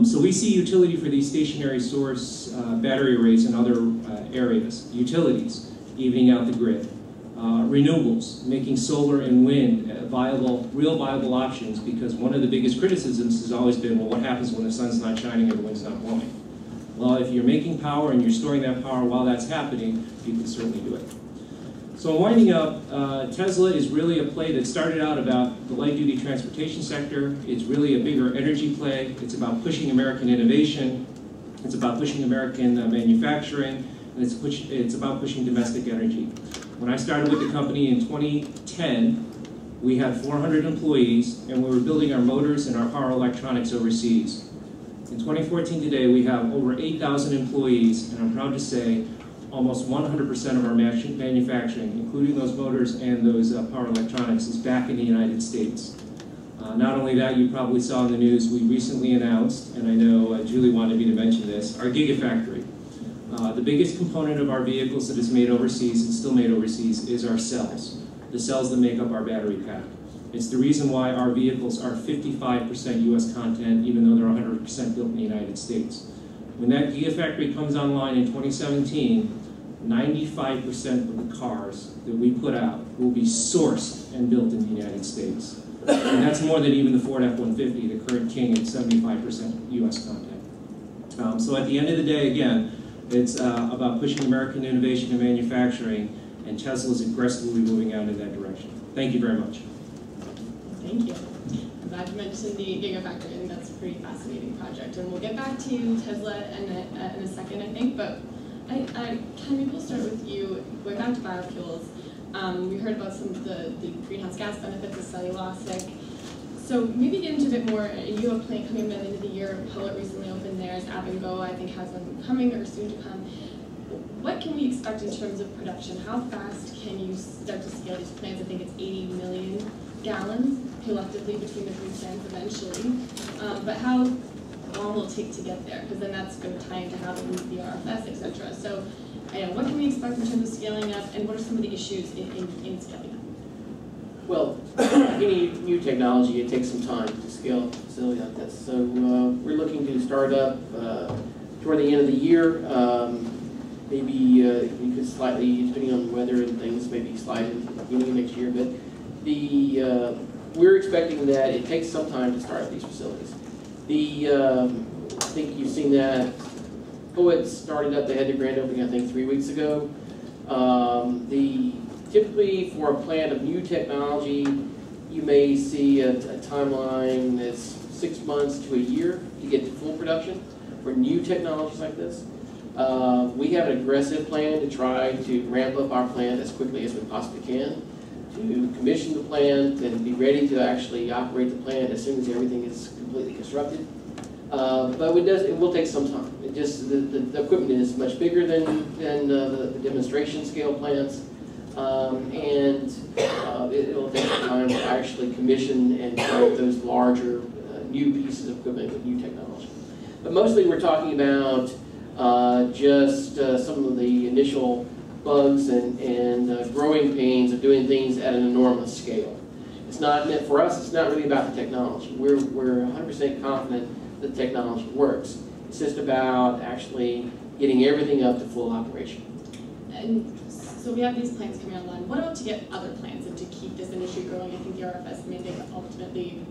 So we see utility for these stationary source battery arrays in other areas. Utilities, evening out the grid. Renewables, making solar and wind real viable options, because one of the biggest criticisms has always been, well, what happens when the sun's not shining or the wind's not blowing? Well, if you're making power and you're storing that power while that's happening, you can certainly do it. So winding up, Tesla is really a play that started out about the light-duty transportation sector. It's really a bigger energy play. It's about pushing American innovation. It's about pushing American manufacturing. And it's about pushing domestic energy. When I started with the company in 2010, we had 400 employees, and we were building our motors and our power electronics overseas. In 2014 today, we have over 8,000 employees, and I'm proud to say almost 100% of our manufacturing, including those motors and those power electronics, is back in the United States. Not only that, you probably saw in the news, we recently announced, and I know Julie wanted me to mention this, our Gigafactory. The biggest component of our vehicles that is made overseas and still made overseas is our cells, the cells that make up our battery pack. It's the reason why our vehicles are 55% US content, even though they're 100% built in the United States. When that Gigafactory comes online in 2017, 95% of the cars that we put out will be sourced and built in the United States. And that's more than even the Ford F-150, the current king at 75% US content. So at the end of the day, again, it's about pushing American innovation and manufacturing, and Tesla is aggressively moving out in that direction. Thank you very much. Thank you. I'm glad you mentioned the Gigafactory. I think that's a pretty fascinating project. And we'll get back to Tesla in a second, I think. But Ken, maybe we'll start with you. Going back to biofuels, we heard about some of the greenhouse gas benefits of cellulosic. So maybe get into a bit more. You have a plant coming by the end of the year. Pellet recently opened theirs. Amgad, I think, has one coming or soon to come. What can we expect in terms of production? How fast can you start to scale these plants? I think it's 80 million gallons collectively between the three plants eventually. But how long will it take to get there? Because then that's going to tie into how to meet the RFS, et cetera. So what can we expect in terms of scaling up, and what are some of the issues in scaling up? Well, any new technology, it takes some time to scale up a facility like this. So we're looking to start up toward the end of the year. Maybe we could slightly, depending on weather and things, maybe slide in the beginning of next year. But we're expecting that it takes some time to start up these facilities. I think you've seen that. Poet started up, they had their grand opening, I think, 3 weeks ago. Typically, for a plant of new technology, you may see a timeline that's 6 months to a year to get to full production for new technologies like this. We have an aggressive plan to try to ramp up our plant as quickly as we possibly can, to commission the plant and be ready to actually operate the plant as soon as everything is completely constructed. But it will take some time. The equipment is much bigger than the demonstration scale plants. It'll take time to actually commission and develop those larger new pieces of equipment with new technology. But mostly we're talking about just some of the initial bugs and growing pains of doing things at an enormous scale. It's not, for us, it's not really about the technology. We're 100% confident that the technology works. It's just about actually getting everything up to full operation. And so we have these plants coming online. What about to get other plants and to keep this industry growing? I think the RFS mandate ultimately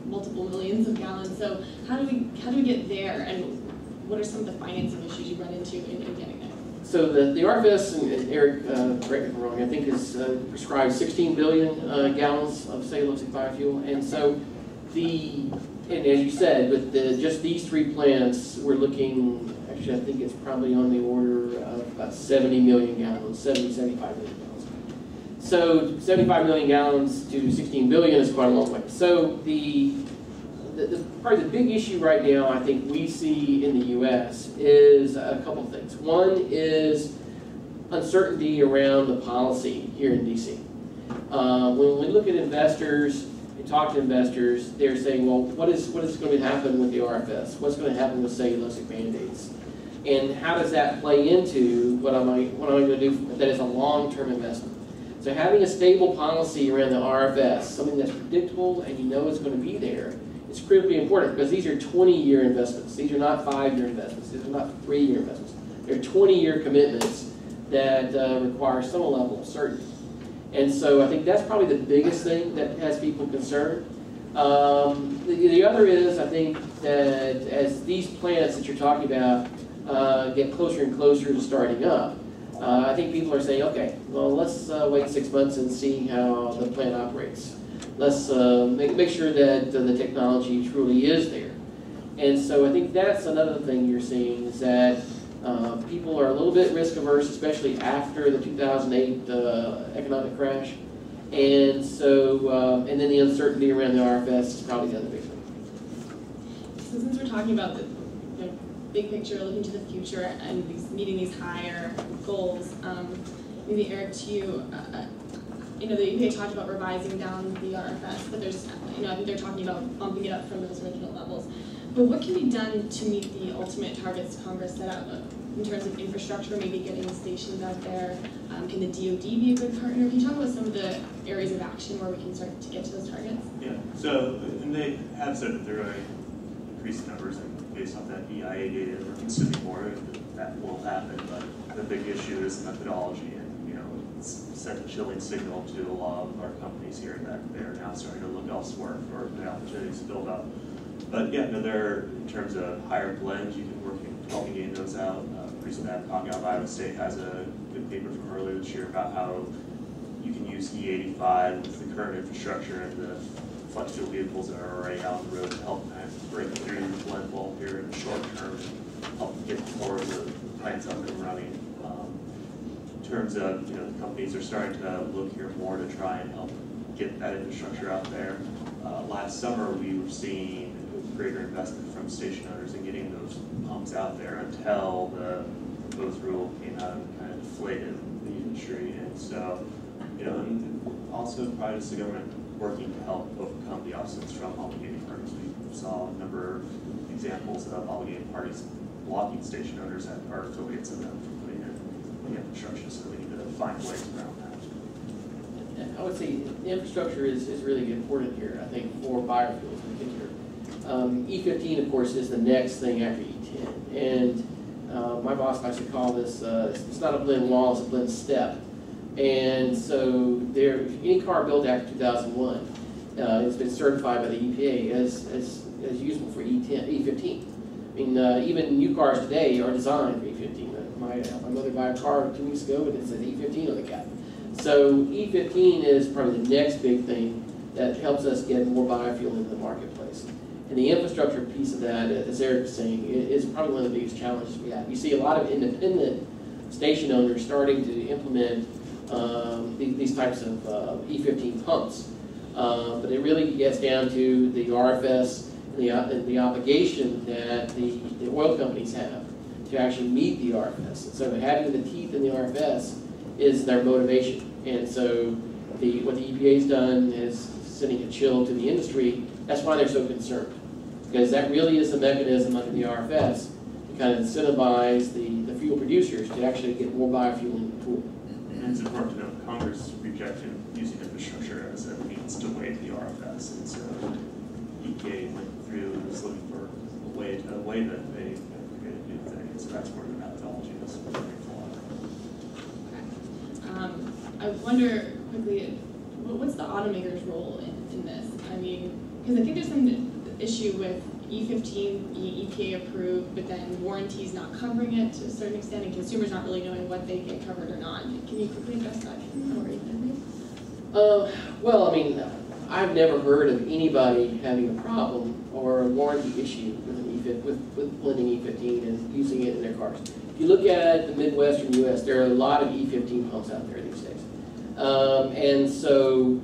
multiple millions of gallons. So how do we get there, and what are some of the financing issues you run into in getting there? So the RFS, and Eric, correct me if I'm wrong, I think is prescribed 16 billion gallons of cellulosic biofuel, and so and as you said, with just these three plants, we're looking. Actually, I think it's probably on the order of about 70 million gallons, 75 million gallons. So 75 million gallons to 16 billion is quite a long way. So probably the big issue right now, I think we see in the U.S. is a couple of things. One is uncertainty around the policy here in D.C. When we look at investors and talk to investors, they're saying, well, what is going to happen with the RFS? What's going to happen with cellulosic mandates? And how does that play into what am I going to do that is a long-term investment? So having a stable policy around the RFS, something that's predictable and you know it's going to be there, is critically important because these are 20-year investments. These are not 5-year investments. These are not 3-year investments. They're 20-year commitments that require some level of certainty. And so I think that's probably the biggest thing that has people concerned. The other is, I think, that as these plants that you're talking about get closer and closer to starting up, I think people are saying, okay, well, let's wait 6 months and see how the plant operates. Let's make sure that the technology truly is there. And so I think that's another thing you're seeing is that people are a little bit risk averse, especially after the 2008 economic crash. And so, and then the uncertainty around the RFS is probably the other big thing. So since we're talking about the big picture, looking to the future, and meeting these higher goals, maybe Eric, to you, the EPA talked about revising down the RFS, but there's, I think they're talking about bumping it up from those original levels. But what can be done to meet the ultimate targets Congress set out in terms of infrastructure, maybe getting stations out there? Can the DoD be a good partner? Can you talk about some of the areas of action where we can start to get to those targets? Yeah, so, and they have said that they're going to increase numbers, and based on that EIA data, we're consuming more, that will happen, but the big issue is methodology, and it's sent a chilling signal to a lot of our companies here that they're now starting to look elsewhere for the opportunities to build up. But yeah, they're, in terms of higher blends, you can work in helping getting those out. Recently, Amgad Elgowainy has a good paper from earlier this year about how you can use E85 with the current infrastructure and the flex fuel vehicles that are already out on the road to help kind of break through the blend wall here in the short term and help get more of the plants up and running. In terms of, the companies are starting to look here more to try and help get that infrastructure out there. Last summer, we were seeing greater investment from station owners in getting those pumps out there until the proposed rule came out and kind of deflated the industry. And so, and also probably just the government working to help overcome the offsets from obligated parties. We saw a number of examples of obligated parties blocking station owners that are affiliates of them from putting in infrastructure, so we need to find ways around that. I would say the infrastructure is really important here, I think, for biofuels in particular. E15, of course, is the next thing after E10. And my boss likes to call this, it's not a blend wall, it's a blend step. And so any car built after 2001 has been certified by the EPA as useful for E15. I mean, even new cars today are designed for E15. My mother bought a car 2 weeks ago and it says E15 on the cap. So E15 is probably the next big thing that helps us get more biofuel into the marketplace. And the infrastructure piece of that, as Eric was saying, is probably one of the biggest challenges we have. You see a lot of independent station owners starting to implement these types of E15 pumps. But it really gets down to the RFS and the obligation that the oil companies have to actually meet the RFS. And so having the teeth in the RFS is their motivation. And so what the EPA's done is sending a chill to the industry. That's why they're so concerned, because that really is the mechanism under the RFS to kind of incentivize the fuel producers to actually get more biofuel in the pool. And it's important to note Congress rejected using infrastructure as a means to waive the RFS, and so EPA went through and was looking for a way to waive it. They created a new thing, and so that's where the methodology is coming from. I wonder quickly, what's the automaker's role in this? I mean, because I think there's some issue with E15, EPA approved, but then warranties not covering it to a certain extent, and consumers not really knowing what they get covered or not. Can you quickly address that? Well, I mean, I've never heard of anybody having a problem or a warranty issue with blending E15 and using it in their cars. If you look at the Midwestern U.S., there are a lot of E15 pumps out there these days. And so,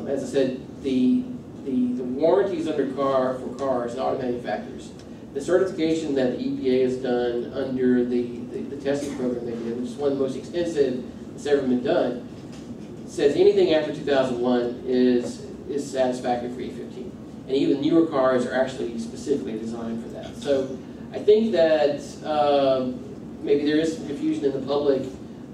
as I said, the warranties under for cars and auto manufacturers, the certification that the EPA has done under the testing program they did, which is one of the most extensive that's ever been done, says anything after 2001 is satisfactory for E15. And even newer cars are actually specifically designed for that. So I think that maybe there is some confusion in the public,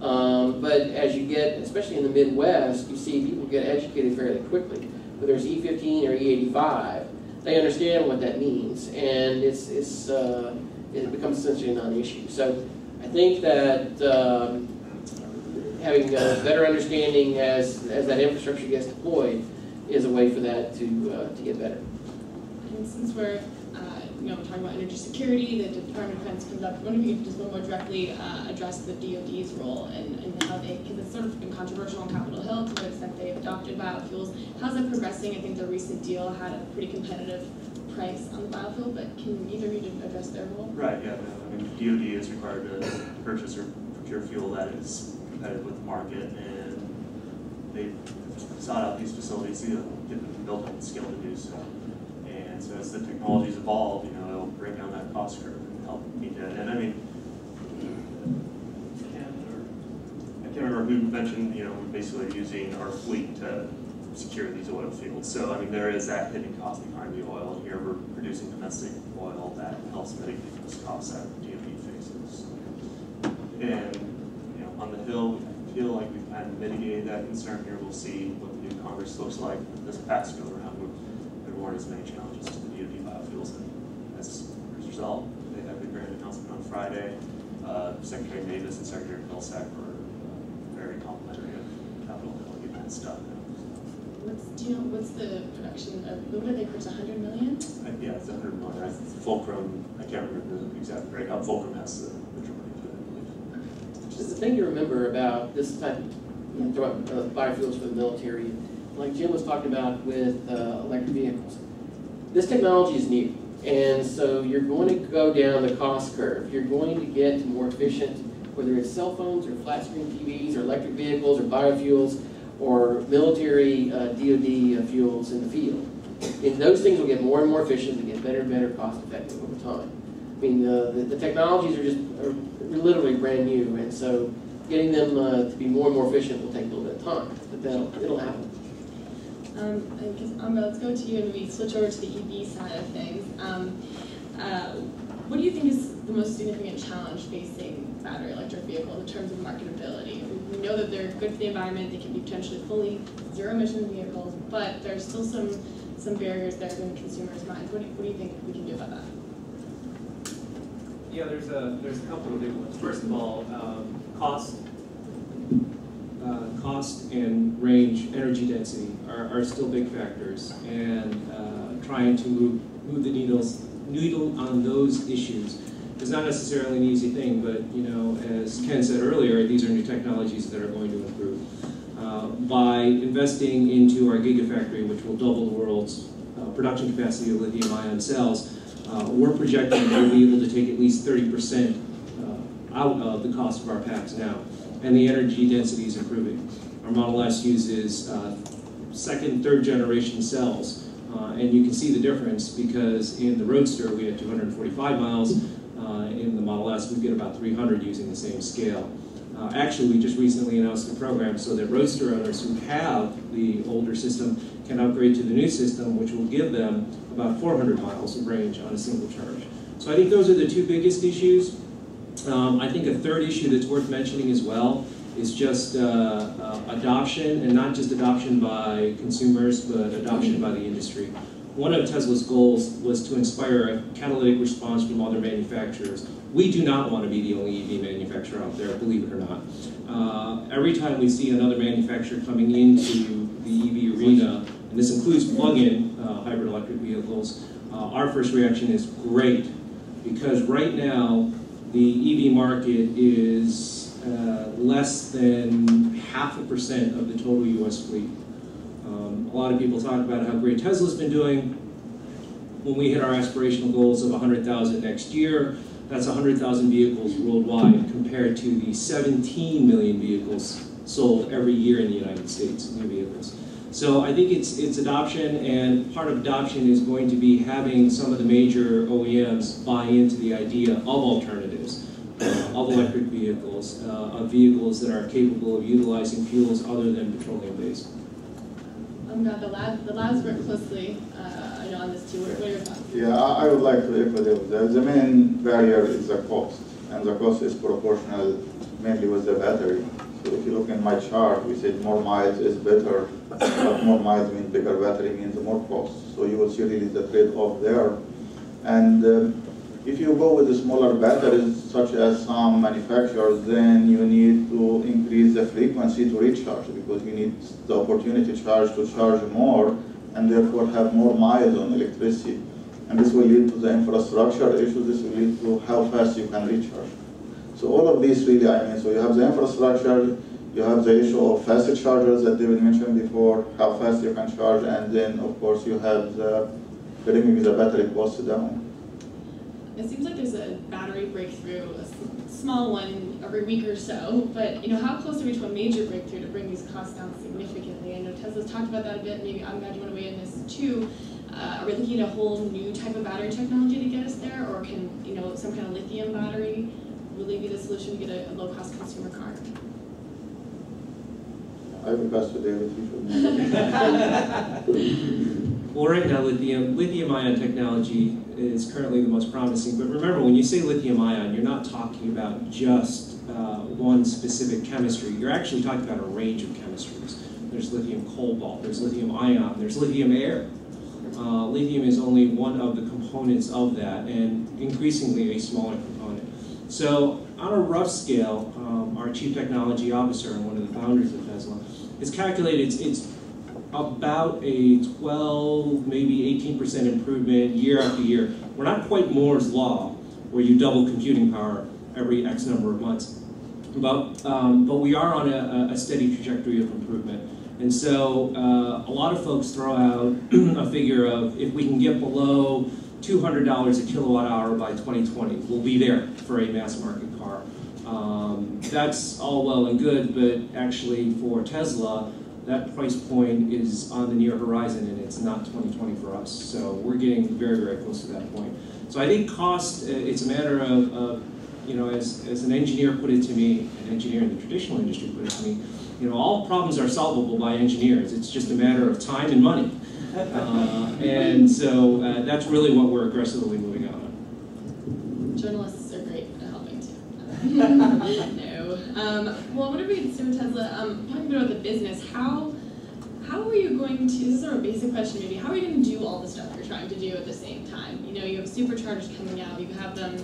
but as you get, especially in the Midwest, you see people get educated fairly quickly. Whether it's E15 or E85, they understand what that means, and it becomes essentially a non-issue. So I think that having a better understanding as that infrastructure gets deployed is a way for that to get better. And since we're we're talking about energy security, the Department of Defense comes up. I wonder if you could just a little more directly address the DoD's role and how because it's sort of been controversial on Capitol Hill to the extent they've adopted biofuels. How's that progressing? I think the recent deal had a pretty competitive price on the biofuel, but can either of you address their role? Right, yeah. I mean, DoD is required to purchase or procure fuel that is competitive with the market, and they sought out these facilities to get them built up the skill to do so. And so as the technologies evolve, it'll bring down that cost curve and help meet that. And I mean, I can't remember who mentioned, we're basically using our fleet to secure these oil fields. So I mean, there is that hidden cost behind the oil. And here we're producing domestic oil that helps mitigate those costs that DoD faces. And on the Hill, I feel like we've kind of mitigated that concern here. We'll see what the new Congress looks like this past go around. There weren't as many challenges to the DoD biofuels, and as a result, they had the grand announcement on Friday. Secretary Davis and Secretary Vilsack were very complimentary of Capitol Hill getting that stuff. What's the production of? What did they purchase? 100 million? Yeah, it's 100 million. Fulcrum, I can't remember the exact breakup. Fulcrum has the majority of it, I believe. The thing to remember about this type of biofuels for the military, like Jim was talking about with electric vehicles, this technology is new. And so you're going to go down the cost curve. You're going to get more efficient, whether it's cell phones or flat screen TVs or electric vehicles or biofuels or military DoD fuels in the field. And those things will get more and more efficient and get better and better cost effective over time. I mean, the technologies are literally brand new, and so getting them to be more and more efficient will take a little bit of time, but it'll happen. Let's go to you and maybe switch over to the EV side of things. What do you think is the most significant challenge facing battery electric vehicles in terms of marketability? We know that they're good for the environment, they can be potentially fully zero-emission vehicles, but there's still some barriers there in consumers' minds. What do you think we can do about that? Yeah, there's a couple of big ones. First of all, cost and range, energy density are still big factors, and trying to move the needle on those issues is not necessarily an easy thing. But as Ken said earlier, these are new technologies that are going to improve. By investing into our Gigafactory, which will double the world's production capacity of lithium-ion cells, we're projecting that we'll be able to take at least 30% out of the cost of our packs now, and the energy density is improving. Our Model S uses second, third generation cells, and you can see the difference because in the Roadster we had 245 miles. In the Model S we get about 300 using the same scale. Actually, we just recently announced a program so that Roadster owners who have the older system can upgrade to the new system, which will give them about 400 miles of range on a single charge. So I think those are the two biggest issues. I think a third issue that's worth mentioning as well is just adoption, and not just adoption by consumers, but adoption by the industry. One of Tesla's goals was to inspire a catalytic response from other manufacturers. We do not want to be the only EV manufacturer out there, believe it or not. Every time we see another manufacturer coming into the EV arena, and this includes plug-in hybrid electric vehicles, our first reaction is great, because right now the EV market is less than 0.5% of the total US fleet. A lot of people talk about how great Tesla's been doing. When we hit our aspirational goals of 100,000 next year, that's 100,000 vehicles worldwide compared to the 17 million vehicles sold every year in the United States, new vehicles. So I think it's adoption, and part of adoption is going to be having some of the major OEMs buy into the idea of alternatives, of electric vehicles, of vehicles that are capable of utilizing fuels other than petroleum-based. The labs work closely on this too. What are your thoughts? Yeah, I would like to echo that. The main barrier is the cost, and the cost is proportional mainly with the battery. So if you look in my chart, we said more miles is better, but more miles means bigger battery means more cost. So you will see really the trade-off there. And if you go with the smaller batteries, such as some manufacturers, then you need to increase the frequency to recharge, because you need the opportunity to charge more, and therefore have more miles on electricity. And this will lead to the infrastructure issues, this will lead to how fast you can recharge. So all of these really, so you have the infrastructure, you have the issue of fast chargers that David mentioned before, how fast you can charge, and then of course you have the bringing the battery cost down. It seems like there's a battery breakthrough, a small one every week or so, but how close are we to a major breakthrough to bring these costs down significantly? I know Tesla's talked about that a bit, maybe Amgad, you want to weigh in this too. Are we looking at a whole new type of battery technology to get us there, or can some kind of lithium battery really be the solution to get a low-cost consumer car? I will pass to David. Well, right now, lithium-ion technology is currently the most promising. But remember, when you say lithium-ion, you're not talking about just one specific chemistry. You're actually talking about a range of chemistries. There's lithium cobalt, there's lithium-ion, there's lithium-air. Lithium is only one of the components of that, and increasingly a smaller component. So, on a rough scale, our Chief Technology Officer and one of the founders of Tesla has calculated it's about a 12, maybe 18% improvement year after year. We're not quite Moore's Law, where you double computing power every X number of months. But we are on a steady trajectory of improvement. And so a lot of folks throw out a figure of if we can get below $200 a kilowatt hour by 2020, we'll be there for a mass market car. That's all well and good, but actually for Tesla, that price point is on the near horizon, and it's not 2020 for us. So we're getting very, very close to that point. So I think cost, it's a matter of as an engineer put it to me, an engineer in the traditional industry put it to me, all problems are solvable by engineers. It's just a matter of time and money. And so that's really what we're aggressively moving on. Journalists are great at helping too. No. Well, whenever we consider Tesla, talking about the business, how are you going to, this is sort of a basic question maybe, how are you going to do all the stuff you're trying to do at the same time? You have superchargers coming out, you have them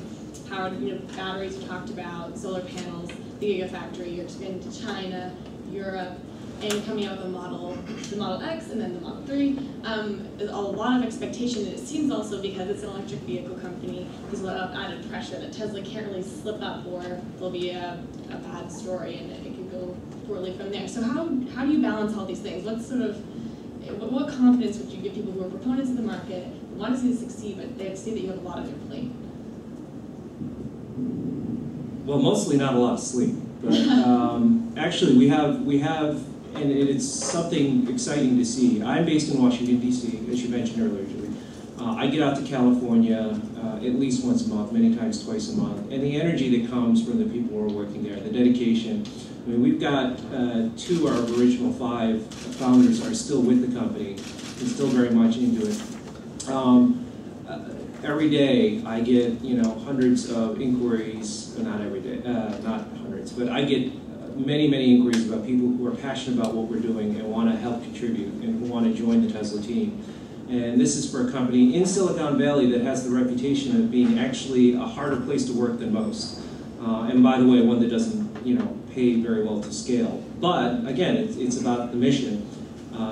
powered, batteries you talked about, solar panels, the Gigafactory, you're expanding to China, Europe, and coming out with the Model X and then the Model 3. There's a lot of expectation, and it seems also because it's an electric vehicle company, there's a lot of added pressure that Tesla can't really slip up, or there'll be a bad story and it can go poorly from there. So how do you balance all these things? What confidence would you give people who are proponents of the market, who want to see this succeed, but they see that you have a lot on your plate? Well, mostly not a lot of sleep, but actually we have, and it's something exciting to see. I'm based in Washington, D.C., as you mentioned earlier, Julie. I get out to California at least once a month, many times twice a month, and the energy that comes from the people who are working there, the dedication. I mean, we've got 2 out of our original 5 founders are still with the company and still very much into it. Every day I get hundreds of inquiries, not every day, not hundreds, but I get many inquiries about people who are passionate about what we're doing and want to help contribute and who want to join the Tesla team. And this is for a company in Silicon Valley that has the reputation of being actually a harder place to work than most. And by the way, one that doesn't pay very well to scale. But again, it's about the mission.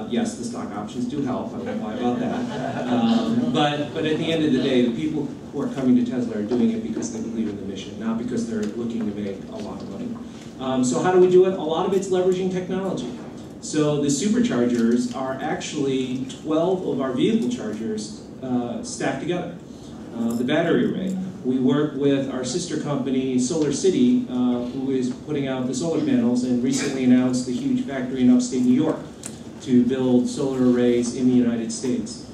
Yes, the stock options do help, I won't lie about that. But at the end of the day, the people who are coming to Tesla are doing it because they believe in the mission, not because they're looking to make a lot of money. So how do we do it? A lot of it's leveraging technology. So the superchargers are actually 12 of our vehicle chargers stacked together. The battery array. We work with our sister company, Solar City, who is putting out the solar panels and recently announced a huge factory in upstate New York to build solar arrays in the United States.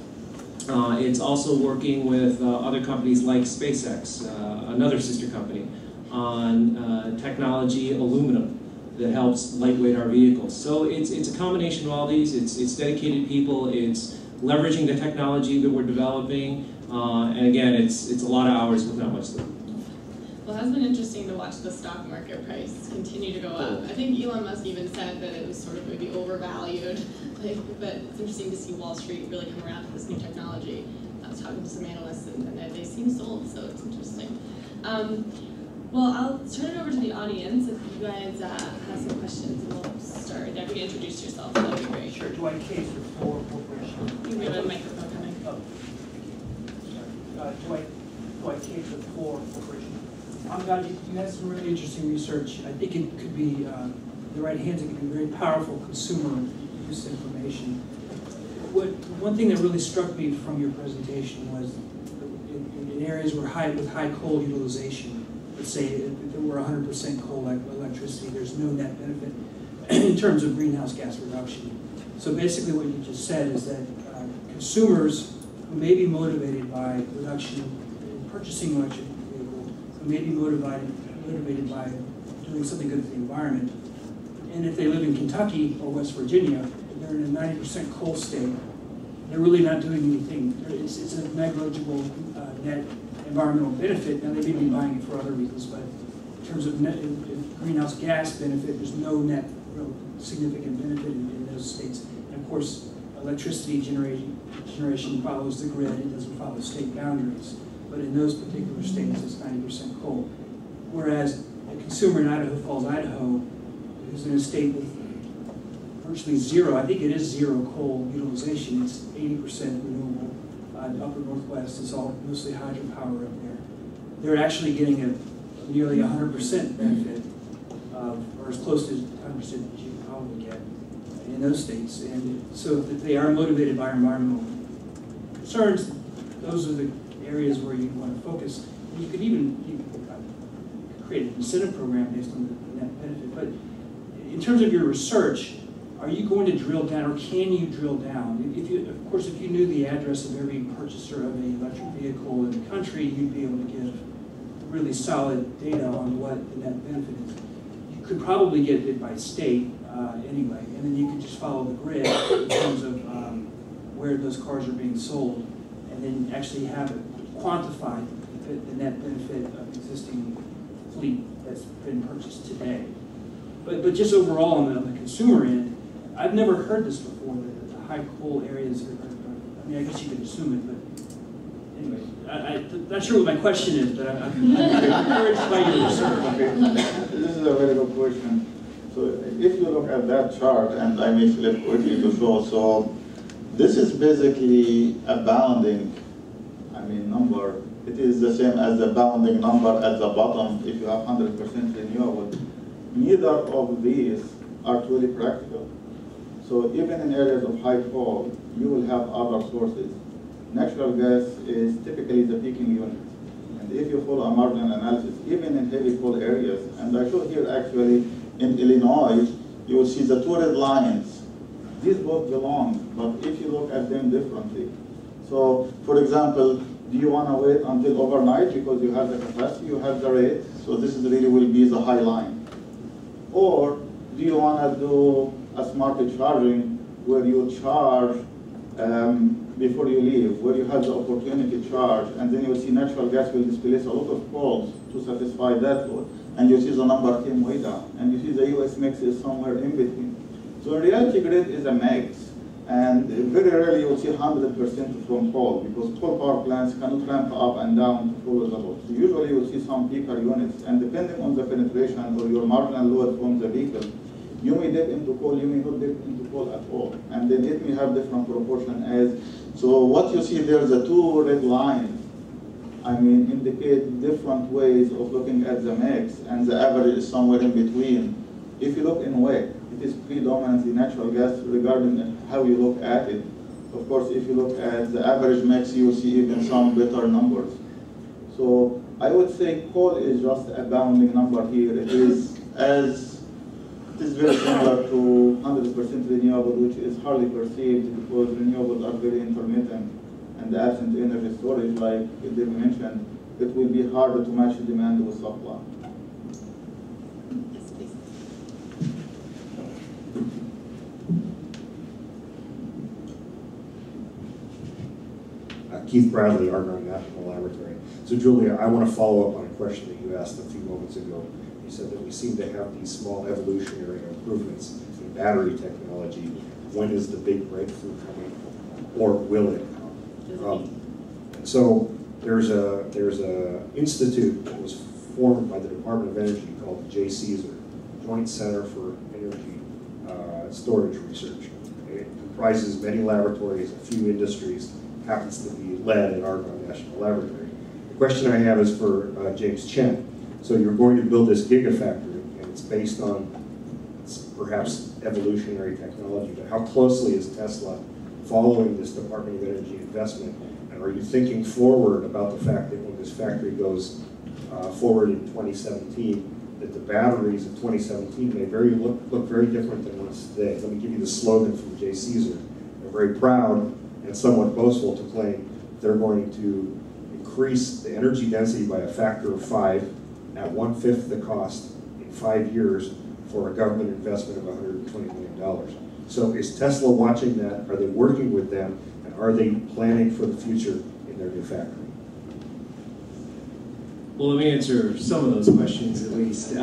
It's also working with other companies like SpaceX, another sister company, on technology aluminum that helps lightweight our vehicles. So it's a combination of all these. It's dedicated people, it's leveraging the technology that we're developing, and again, it's a lot of hours with not much sleep. Well, Well, it has been interesting to watch the stock market price continue to go up. I think Elon Musk even said that it was sort of maybe overvalued, but it's interesting to see Wall Street really come around to this new technology. I was talking to some analysts and they seem sold, so it's interesting. Well, I'll turn it over to the audience if you guys have some questions, and we'll start right there. If you can introduce yourself, that would be great. Sure. Dwight Case with Ford Corporation. We have a microphone coming. Oh. Dwight Case with Ford Corporation. Amgad, you had some really interesting research. I think it could be, in the right hands, it could be very powerful consumer use information. One thing that really struck me from your presentation was in areas where with high coal utilization, let's say if there were 100% coal electricity, there's no net benefit in terms of greenhouse gas reduction. So basically what you just said is that consumers who may be motivated by reduction in purchasing electric vehicles, who may be motivated by doing something good for the environment, and if they live in Kentucky or West Virginia, they're in a 90% coal state, they're really not doing anything. It's a negligible net environmental benefit. Now they may be buying it for other reasons, but in terms of net greenhouse gas benefit, there's no net real significant benefit in those states. And of course, electricity generation follows the grid. It doesn't follow state boundaries. But in those particular states, it's 90% coal. Whereas a consumer in Idaho Falls, Idaho, who's in a state with virtually zero, I think it is zero coal utilization. It's 80% renewable. The upper Northwest is all mostly hydropower up there. They're actually getting a nearly 100% benefit, or as close to 100% as you can probably get in those states. And so if they are motivated by environmental concerns, those are the areas where you want to focus. And you could create an incentive program based on the net benefit. But in terms of your research, are you going to drill down, or can you drill down? Of course, if you knew the address of every purchaser of an electric vehicle in the country, you'd be able to give really solid data on what the net benefit is. You could probably get it by state anyway, and then you could just follow the grid in terms of where those cars are being sold, and then actually have it quantify the net benefit of existing fleet that's been purchased today. But just overall on the consumer end, I've never heard this before, that the high coal areas are, I mean, I guess you could assume it, but anyway, I'm not sure what my question is, but I'm encouraged by your research. This is a very good question. So if you look at that chart, and I may flip quickly to show, so this is basically a bounding, number. It is the same as the bounding number at the bottom if you have 100% renewable. Neither of these are truly practical. So even in areas of high coal, you will have other sources. Natural gas is typically the peaking unit. And if you follow a marginal analysis, even in heavy coal areas, and I show here actually in Illinois, you will see the two red lines. These both belong, but if you look at them differently. So for example, do you want to wait until overnight because you have the capacity, you have the rate, so this is really will be the high line. Or do you want to do a smarter charging where you charge before you leave, where you have the opportunity to charge, and then you see natural gas will displace a lot of coals to satisfy that load, and you see the number came way down, and you see the US mix is somewhere in between. So in reality, grid is a mix, and very rarely you will see 100% from coal, because coal power plants cannot ramp up and down to follow the load. So usually you will see some peaker units, and depending on the penetration or your marginal load from the vehicle, you may dip into coal, you may not dip into coal at all. And then it may have different proportion as, so what you see there, the two red lines, indicate different ways of looking at the mix, and the average is somewhere in between. If you look in WEC, it is predominantly natural gas regarding how you look at it. Of course, if you look at the average mix, you will see even some better numbers. So I would say coal is just a bounding number here. It is very similar to 100% renewable, which is hardly perceived because renewables are very intermittent, and the absent energy storage, like Dave mentioned, it will be harder to match the demand with supply. Yes, please. Keith Bradley, Argonne National Laboratory. So Julia, I want to follow up on a question that you asked a few moments ago. You said that we seem to have these small evolutionary improvements in battery technology. When is the big breakthrough coming, or will it come? So there's a institute that was formed by the Department of Energy called J. Caesar, Joint Center for Energy Storage Research. It comprises many laboratories, a few industries, happens to be led at Argonne National Laboratory. The question I have is for James Chen. So you're going to build this gigafactory, and it's based on perhaps evolutionary technology, but how closely is Tesla following this Department of Energy investment? And are you thinking forward about the fact that when this factory goes forward in 2017, that the batteries of 2017 may look very different than ones today? Let me give you the slogan from J. Caesar. They're very proud and somewhat boastful to claim they're going to increase the energy density by a factor of 5 at 1/5 the cost in 5 years for a government investment of $120 million. So is Tesla watching that? Are they working with them? And are they planning for the future in their new factory? Well, let me answer some of those questions at least.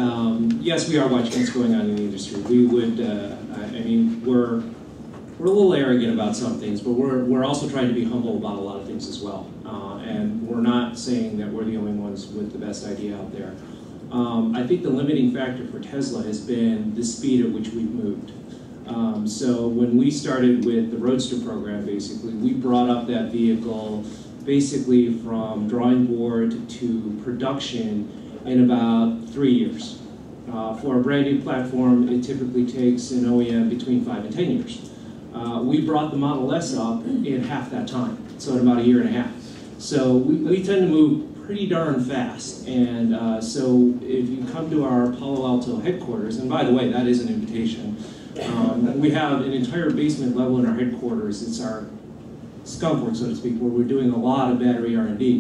Yes, we are watching what's going on in the industry. We would, I mean, we're a little arrogant about some things, but we're also trying to be humble about a lot of things as well. And we're not saying that we're the only ones with the best idea out there. I think the limiting factor for Tesla has been the speed at which we've moved. So when we started with the Roadster program, basically, we brought up that vehicle basically from drawing board to production in about 3 years. For a brand new platform, it typically takes an OEM between 5 and 10 years. We brought the Model S up in half that time, so in about 1.5 years. So we tend to move pretty darn fast, and so if you come to our Palo Alto headquarters, and by the way, that is an invitation, we have an entire basement level in our headquarters. It's our skunk work, so to speak, where we're doing a lot of battery R&D.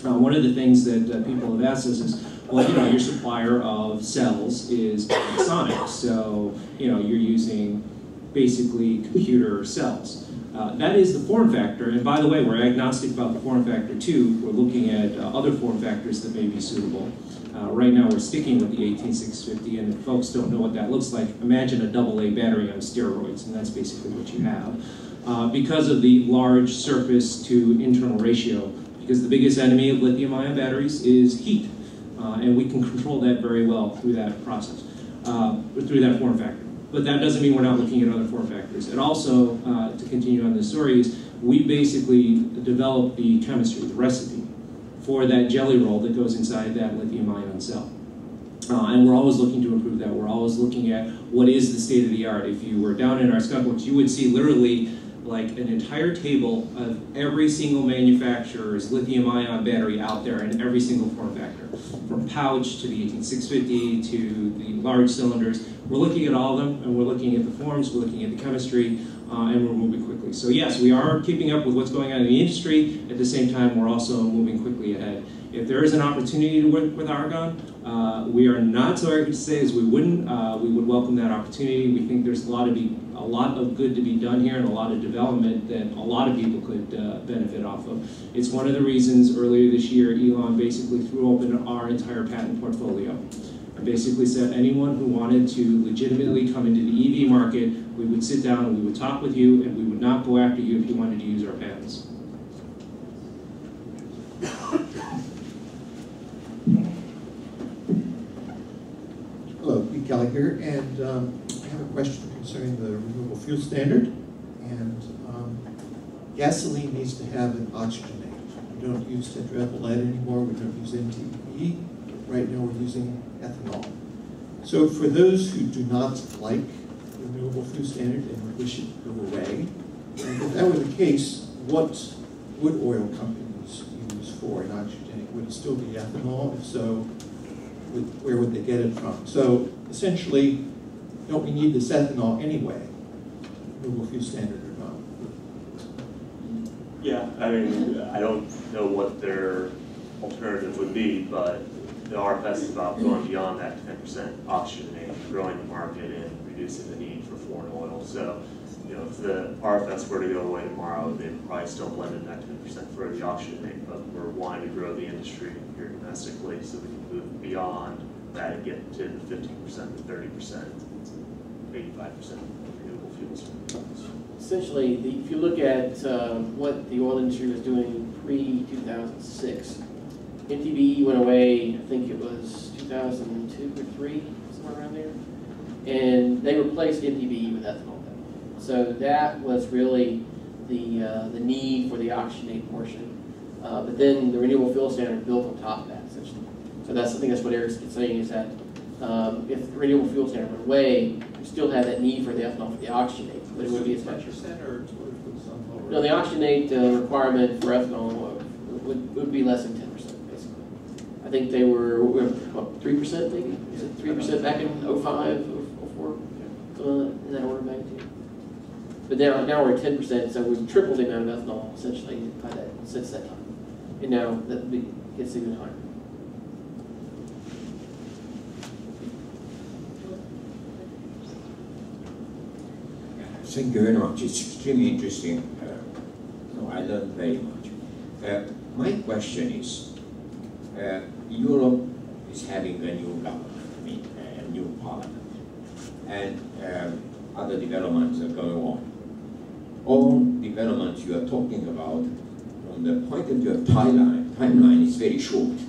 One of the things that people have asked us is, well, you know, your supplier of cells is Panasonic, so, you know, you're using basically computer cells. That is the form factor, and by the way, we're agnostic about the form factor too. We're looking at other form factors that may be suitable. Right now we're sticking with the 18650, and if folks don't know what that looks like, imagine a AA battery on steroids, and that's basically what you have. Because of the large surface to internal ratio, because the biggest enemy of lithium-ion batteries is heat, and we can control that very well through that process, through that form factor. But that doesn't mean we're not looking at other form factors. And also, to continue on this story, is we basically developed the chemistry, the recipe, for that jelly roll that goes inside that lithium-ion cell. And we're always looking to improve that. We're always looking at what is the state of the art. If you were down in our skunk works, you would see literally like an entire table of every single manufacturer's lithium-ion battery out there in every single form factor, from pouch to the 18650 to the large cylinders. We're looking at all of them, and we're looking at the forms, we're looking at the chemistry, and we're moving quickly. So yes, we are keeping up with what's going on in the industry. At the same time, we're also moving quickly ahead. If there is an opportunity to work with Argonne, we are not so arrogant to say as we wouldn't. We would welcome that opportunity. We think there's a lot of good to be done here and a lot of development that a lot of people could benefit off of. It's one of the reasons earlier this year Elon basically threw open our entire patent portfolio and basically said anyone who wanted to legitimately come into the EV market, we would sit down and we would talk with you, and we would not go after you if you wanted to use our patents. Hello, Pete Kelly here, and I have a question concerning the renewable fuel standard. And gasoline needs to have an oxygenate. We don't use tetraethyl lead anymore. We don't use NTP. Right now we're using ethanol. So for those who do not like the renewable fuel standard and wish it to go away, and if that were the case, what would oil companies use for an oxygenate? Would it still be ethanol? If so, where would they get it from? So essentially, don't we need this ethanol anyway, renewable fuel standard or not? Yeah, I mean, I don't know what their alternative would be, but the RFS is about going beyond that 10% oxygenate, growing the market and reducing the need for foreign oil. So, you know, if the RFS were to go away tomorrow, they'd probably still blend in that 10% for the oxygenate, but we're wanting to grow the industry here domestically so we can move beyond that and get to the 15% to 30%, 85% renewable fuels. Essentially, if you look at what the oil industry was doing pre-2006, MTBE went away, I think it was 2002 or 3, somewhere around there, and they replaced MTBE with ethanol. So that was really the need for the oxygenate portion. But then the renewable fuel standard built on top of that, essentially. So I think that's what Erick's saying is that if the renewable fuel standard went away, you still have that need for the ethanol for the oxygenate, but it wouldn't be as much. No, the oxygenate requirement for ethanol would be less than 10%, basically. I think they were, what, 3% maybe? Is it 3% back in 05, 04? In that order of magnitude. But now we're at 10%, so we've tripled the amount of ethanol essentially by that, since that time. And now that gets even higher. Thank you very much. It's extremely interesting. I learned very much. My question is, Europe is having a new government, a new parliament, and other developments are going on. All developments you are talking about, from the point of view of timeline is very short.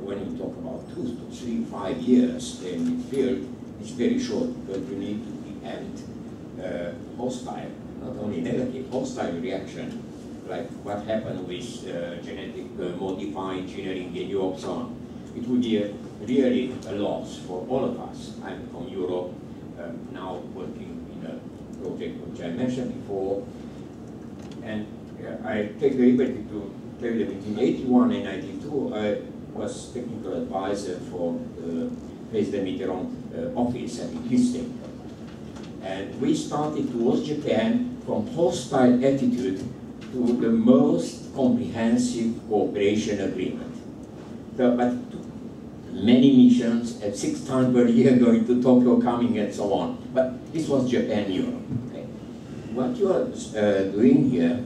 When you talk about 2 to 3, 5 years, then you feel it's very short because you need to preempt hostile, not only negative, hostile reaction, like what happened with genetic modified engineering in Europe, so on. It would be really a loss for all of us. I'm from Europe, now working in a project which I mentioned before, and I take the liberty to tell you that between 81 and 92, I was technical advisor for President Mitterrand's office at Houston. And we started towards Japan from hostile attitude to the most comprehensive cooperation agreement. So, but many missions at 6 times per year going to Tokyo, coming and so on. But this was Japan, Europe. Okay. What you are doing here,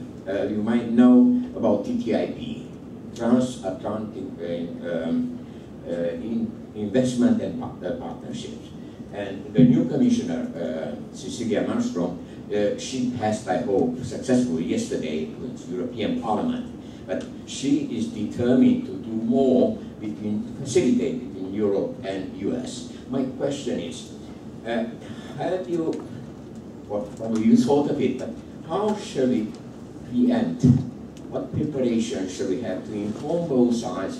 you might know about TTIP, Transatlantic Investment and Partnerships. And the new commissioner, Cecilia Malmström, she passed, I hope, successfully yesterday with the European Parliament. But she is determined to do more facilitate between Europe and US. My question is, have you, what you thought of it, but how shall we preempt? What preparation shall we have to inform both sides?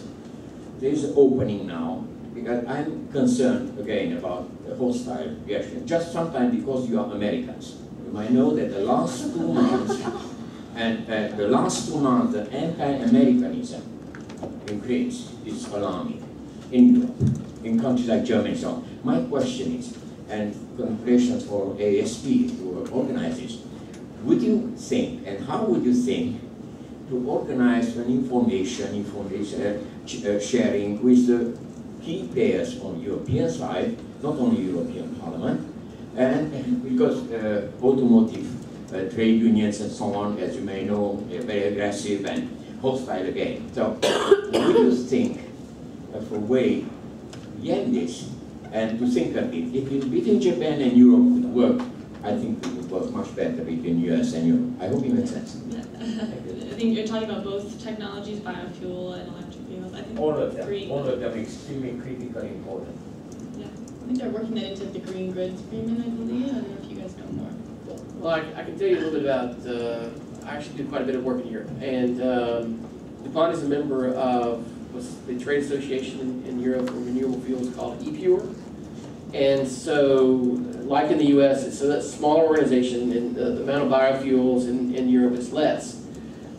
There is an opening now, because I'm concerned again about the hostile reaction. Just sometimes because you are Americans. You might know that the last 2 months, the anti-Americanism increase is alarming in Europe, in countries like Germany. So my question is, and congratulations for ASP to organize this, would you think, and how would you think, to organize an information sharing with the key players on European side, not only European Parliament, and because automotive trade unions and so on, as you may know, are very aggressive and hostile again. So, would you think of a way to end this and to think of it? If between Japan and Europe would work, I think it would work much better between US and Europe. I hope it makes sense. I think you're talking about both technologies, biofuel and electric vehicles. I think All of them extremely critically important. Yeah, I think they're working that into the Green Grids Agreement, I believe. I don't know if you guys know more. Well, I can tell you a little bit about, I actually do quite a bit of work in Europe. And DuPont is a member of the trade association in Europe for renewable fuels called EPURE. And so, like in the US, it's a smaller organization, and the amount of biofuels in Europe is less.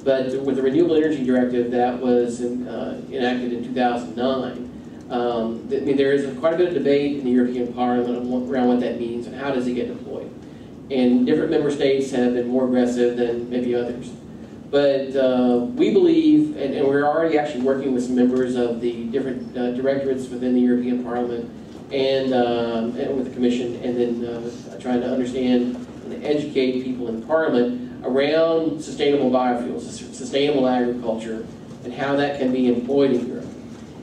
But with the Renewable Energy Directive that was enacted in 2009, there is quite a bit of debate in the European Parliament around what that means and how does it get deployed. And different member states have been more aggressive than maybe others. But we believe, and we're already actually working with some members of the different directorates within the European Parliament and with the Commission, and then trying to understand and educate people in the Parliament around sustainable biofuels, sustainable agriculture, and how that can be employed in Europe.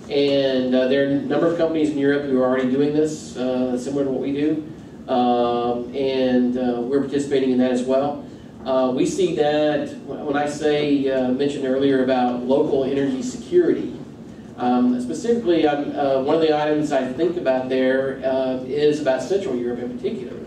And there are a number of companies in Europe who are already doing this, similar to what we do, and we're participating in that as well. We see that when I say, mentioned earlier about local energy security, specifically one of the items I think about there is about Central Europe in particular,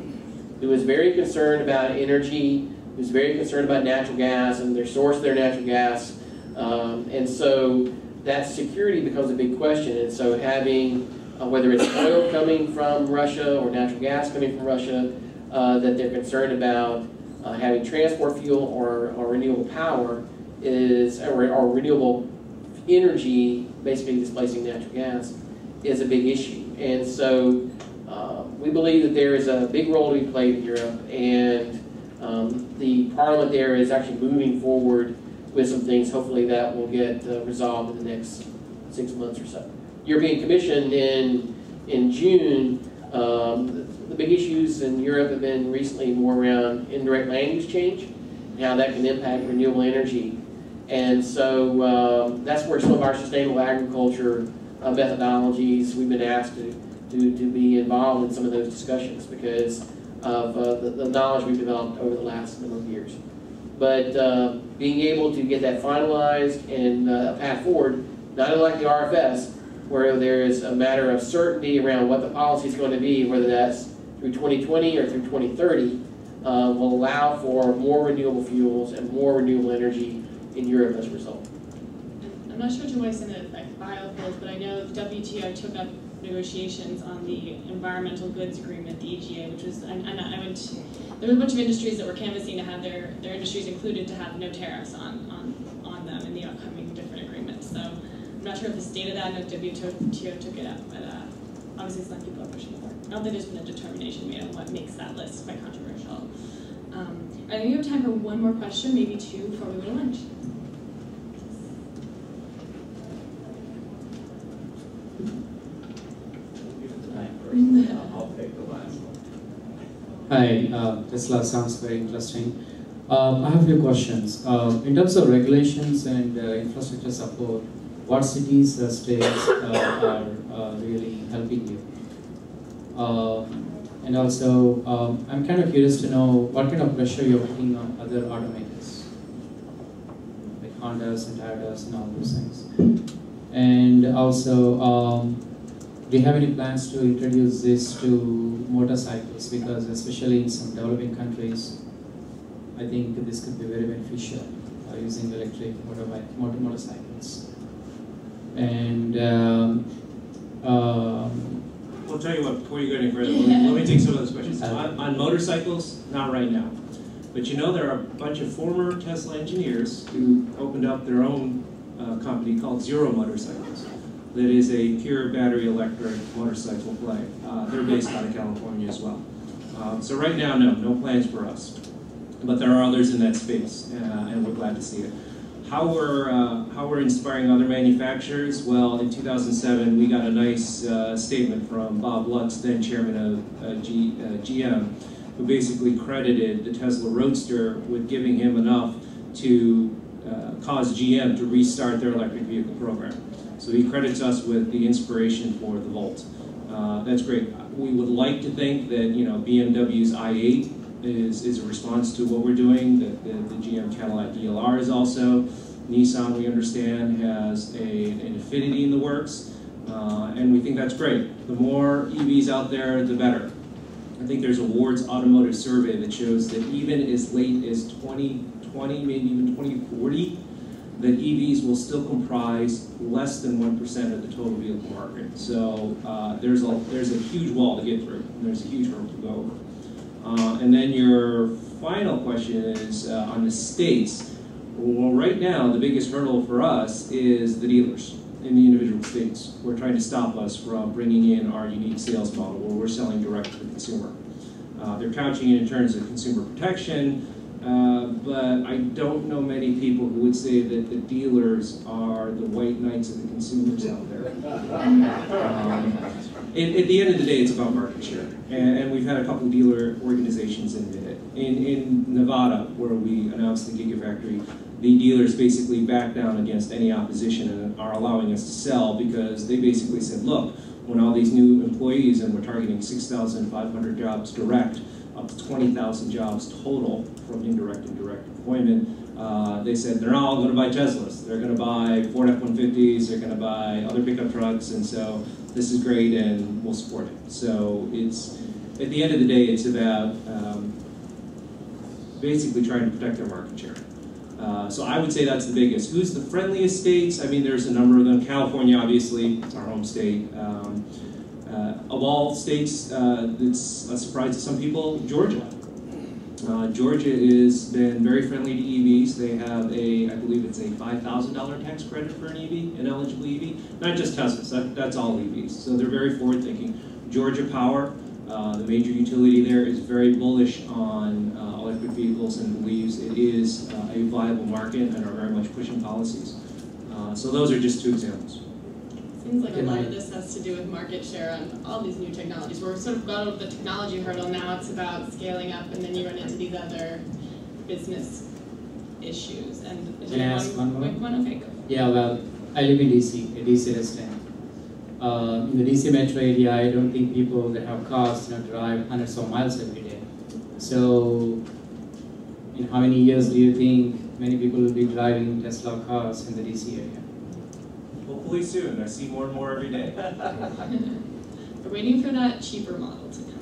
who is very concerned about energy, who's very concerned about natural gas and their source of their natural gas. And so that security becomes a big question. And so having, whether it's oil coming from Russia or natural gas coming from Russia, that they're concerned about having transport fuel or renewable power is, or renewable energy basically displacing natural gas is a big issue. And so we believe that there is a big role to be played in Europe, and the Parliament there is actually moving forward with some things, hopefully that will get resolved in the next 6 months or so. European Commission in June, the big issues in Europe have been recently more around indirect land use change and how that can impact renewable energy. And so that's where some of our sustainable agriculture methodologies, we've been asked to be involved in some of those discussions because of the knowledge we've developed over the last number of years. But being able to get that finalized and a path forward, not unlike the RFS, where there is a matter of certainty around what the policy is going to be, whether that's through 2020 or through 2030, will allow for more renewable fuels and more renewable energy in Europe as a result. I'm not sure to what extent it affects biofuels, but I know the WTO took up negotiations on the Environmental Goods Agreement, the EGA, which was, there were a bunch of industries that were canvassing to have their industries included to have no tariffs on them in the upcoming different agreements. So I'm not sure if the state of that, no WTO took it up, but obviously it's not people are pushing for. I don't think there's been a determination made on what makes that list quite controversial. I think we have time for one more question, maybe two, before we go to lunch. I'll take the last one. Hi, Tesla sounds very interesting. I have a few questions. In terms of regulations and infrastructure support, what cities, states are really helping you? And also, I'm kind of curious to know what kind of pressure you're putting on other automakers, like Hondas and Toyotas and all those things. And also, do you have any plans to introduce this to motorcycles? Because especially in some developing countries, I think this could be very beneficial, using electric motorcycles. And I'll tell you what, before you go any further, let me take some of those questions. On motorcycles, not right now. But you know there are a bunch of former Tesla engineers who opened up their own company called Zero Motorcycles. That is a pure battery electric motorcycle play. They're based out of California as well. So right now, no plans for us. But there are others in that space, and we're glad to see it. How we're inspiring other manufacturers? Well, in 2007, we got a nice statement from Bob Lutz, then chairman of GM, who basically credited the Tesla Roadster with giving him enough to cause GM to restart their electric vehicle program. So he credits us with the inspiration for the Volt. That's great. We would like to think that BMW's i8 is a response to what we're doing. That the GM Cadillac DLR is also. Nissan, we understand, has an Infiniti in the works, and we think that's great. The more EVs out there, the better. I think there's a Ward's Automotive Survey that shows that even as late as 2020, maybe even 2040, that EVs will still comprise less than 1% of the total vehicle market. So there's a huge wall to get through, and there's a huge hurdle to go over. And then your final question is on the states. Well, right now, the biggest hurdle for us is the dealers in the individual states who are trying to stop us from bringing in our unique sales model where we're selling direct to the consumer. They're couching it in terms of consumer protection, but I don't know many people who would say that the dealers are the white knights of the consumers out there. At the end of the day, it's about market share, and we've had a couple dealer organizations admit it. In Nevada, where we announced the Gigafactory, the dealers basically backed down against any opposition and are allowing us to sell because they basically said, look, when all these new employees, and we're targeting 6,500 jobs direct, up to 20,000 jobs total from indirect and direct employment, they said they're not all going to buy Teslas. They're going to buy Ford F-150s, they're going to buy other pickup trucks, and so this is great and we'll support it. So it's, at the end of the day, it's about basically trying to protect their market share. So I would say that's the biggest. Who's the friendliest states? I mean, there's a number of them. California, obviously, it's our home state. Of all states, it's a surprise to some people, Georgia. Georgia has been very friendly to EVs. They have I believe it's a $5,000 tax credit for an EV, an eligible EV. Not just Teslas, that's all EVs. So they're very forward-thinking. Georgia Power, the major utility there, is very bullish on electric vehicles and believes it is a viable market and are very much pushing policies. So those are just two examples. Seems like a lot of this has to do with market share on all these new technologies. We're sort of gone over the technology hurdle, now it's about scaling up, and then you run into these other business issues. And is Can I there ask one more? quick one? Okay, go. Yeah, well, I live in DC, a DC resident. In the DC metro area, I don't think people that have cars drive hundreds of miles every day. So, in how many years do you think many people will be driving Tesla cars in the DC area? Hopefully soon. I see more and more every day. We're waiting for that cheaper model to come.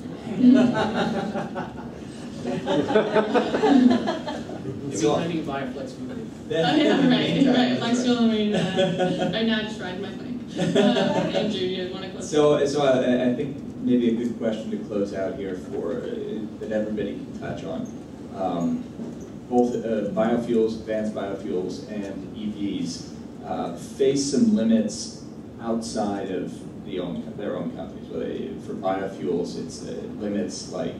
If you want to buy a flex movie. Oh, yeah, right. Flex fuel, I mean, right now I just ride my bike. Andrew, you want to close? So I think maybe a good question to close out here for that everybody can touch on. Both biofuels, advanced biofuels, and EVs face some limits outside of their own companies. For biofuels, it's limits like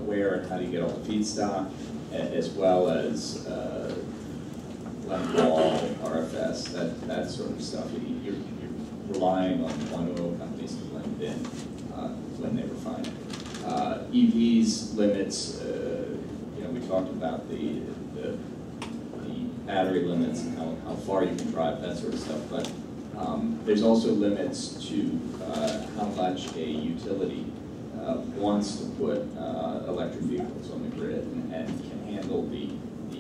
where and how do you get all the feedstock, as well as blend wall, RFS, that sort of stuff. You're relying on one oil companies to blend in when they refine it. EVs limits, we talked about the battery limits and how far you can drive, that sort of stuff, but there's also limits to how much a utility wants to put electric vehicles on the grid and can handle the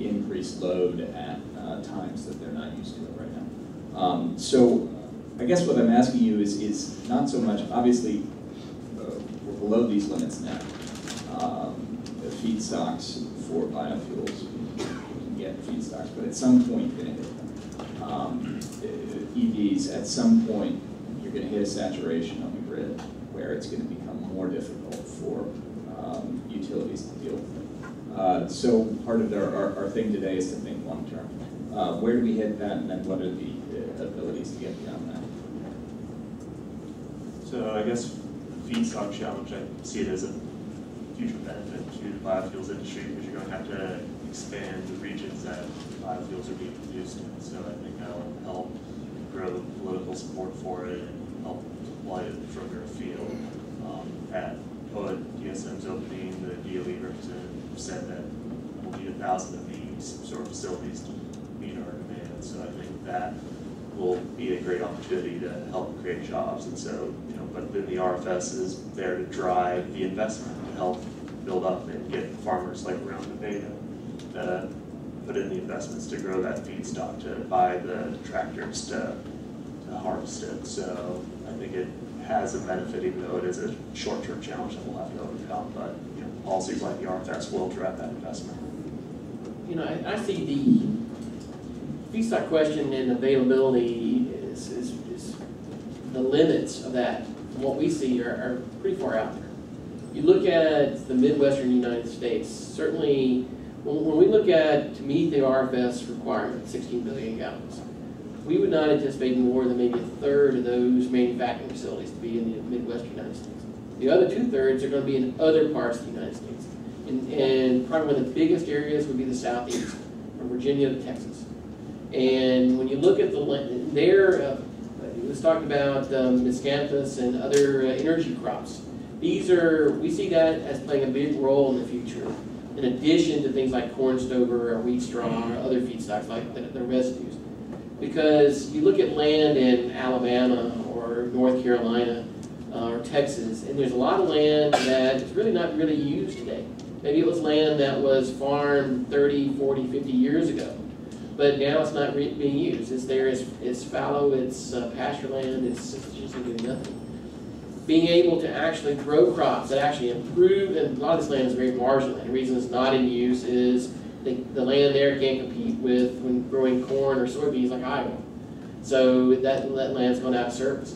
increased load at times that they're not used to it right now. So I guess what I'm asking you is not so much, obviously we're below these limits now. The feedstocks for biofuels, you can get feedstocks, but at some point you're going to hit them. EVs, at some point you're going to hit a saturation on the grid where it's going to become more difficult for utilities to deal with it. So part of our thing today is to think long term. Where do we hit that, and then what are the abilities to get beyond that? So I guess feedstock challenge, I see it as a future benefit to the biofuels industry because you're going to have to expand the regions that biofuels are being produced in. So I think that'll help grow the political support for it and help deploy it further afield. At DSM's opening, the DOE representative said that we'll need 1,000 of these sort of facilities to meet our demand. So I think that will be a great opportunity to help create jobs. And so, but then the RFS is there to drive the investment to help build up and get farmers like around Nevada to put in the investments to grow that feedstock, to buy the tractors to harvest it. So I think it has a benefit, even though it is a short-term challenge that we'll have to overcome. But policies like the RFS will drive that investment. I see the feedstock question and availability is the limits of that. What we see are pretty far out there. You look at the Midwestern United States, certainly when we look at to meet the RFS requirement, 16 billion gallons, we would not anticipate more than maybe a third of those manufacturing facilities to be in the Midwestern United States. The other 2/3 are going to be in other parts of the United States. And probably one of the biggest areas would be the southeast, from Virginia to Texas. And when you look at the land there, it was talking about miscanthus and other energy crops. We see that as playing a big role in the future, in addition to things like corn stover or wheat straw or other feedstocks like the residues. Because you look at land in Alabama or North Carolina or Texas, and there's a lot of land that is really not really used today. Maybe it was land that was farmed 30, 40, 50 years ago, but now it's not being used. It's there, it's fallow, it's pasture land, it's just doing nothing. Being able to actually grow crops that actually improve, and a lot of this land is very marginal, and the reason it's not in use is the land there can't compete with when growing corn or soybeans like Iowa. So that land's gone out of service.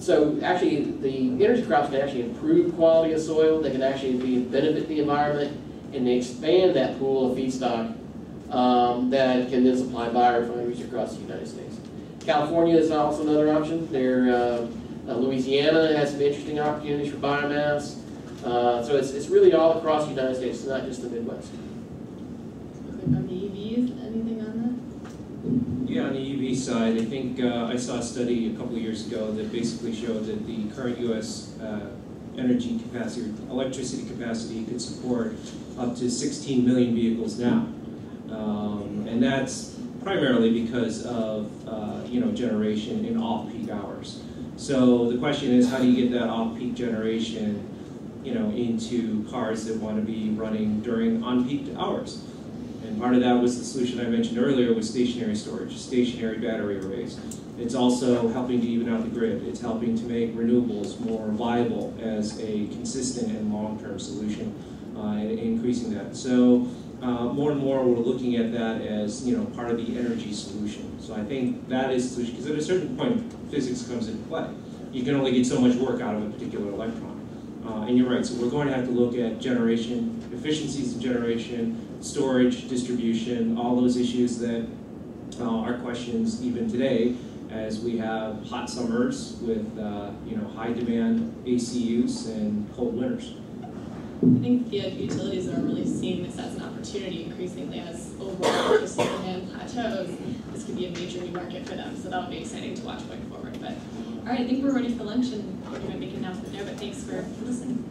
So actually, the energy crops can actually improve quality of soil. They can actually benefit the environment, and they expand that pool of feedstock that can then supply biorefineries across the United States. California is also another option. Louisiana has some interesting opportunities for biomass. So it's really all across the United States. It's not just the Midwest. On the EVs, anything on that? Yeah, on the EV side, I think I saw a study a couple of years ago that basically showed that the current U.S. Energy capacity, or electricity capacity, could support up to 16 million vehicles now. And that's primarily because of generation in off-peak hours. So the question is, how do you get that off-peak generation into cars that want to be running during on-peak hours? And part of that was the solution I mentioned earlier with stationary storage, stationary battery arrays. It's also helping to even out the grid. It's helping to make renewables more viable as a consistent and long-term solution, and increasing that. So more and more we're looking at that as part of the energy solution. So I think that is the solution, because at a certain point physics comes into play. You can only get so much work out of a particular electron. And you're right, so we're going to have to look at generation, efficiencies of generation, storage, distribution, all those issues that are questions even today as we have hot summers with high demand AC use and cold winters. I think the utilities are really seeing this as an opportunity increasingly as overall electricity demand plateaus. This could be a major new market for them, so that'll be exciting to watch going forward. But all right, I think we're ready for lunch, and we're going to make an announcement there, but thanks for listening.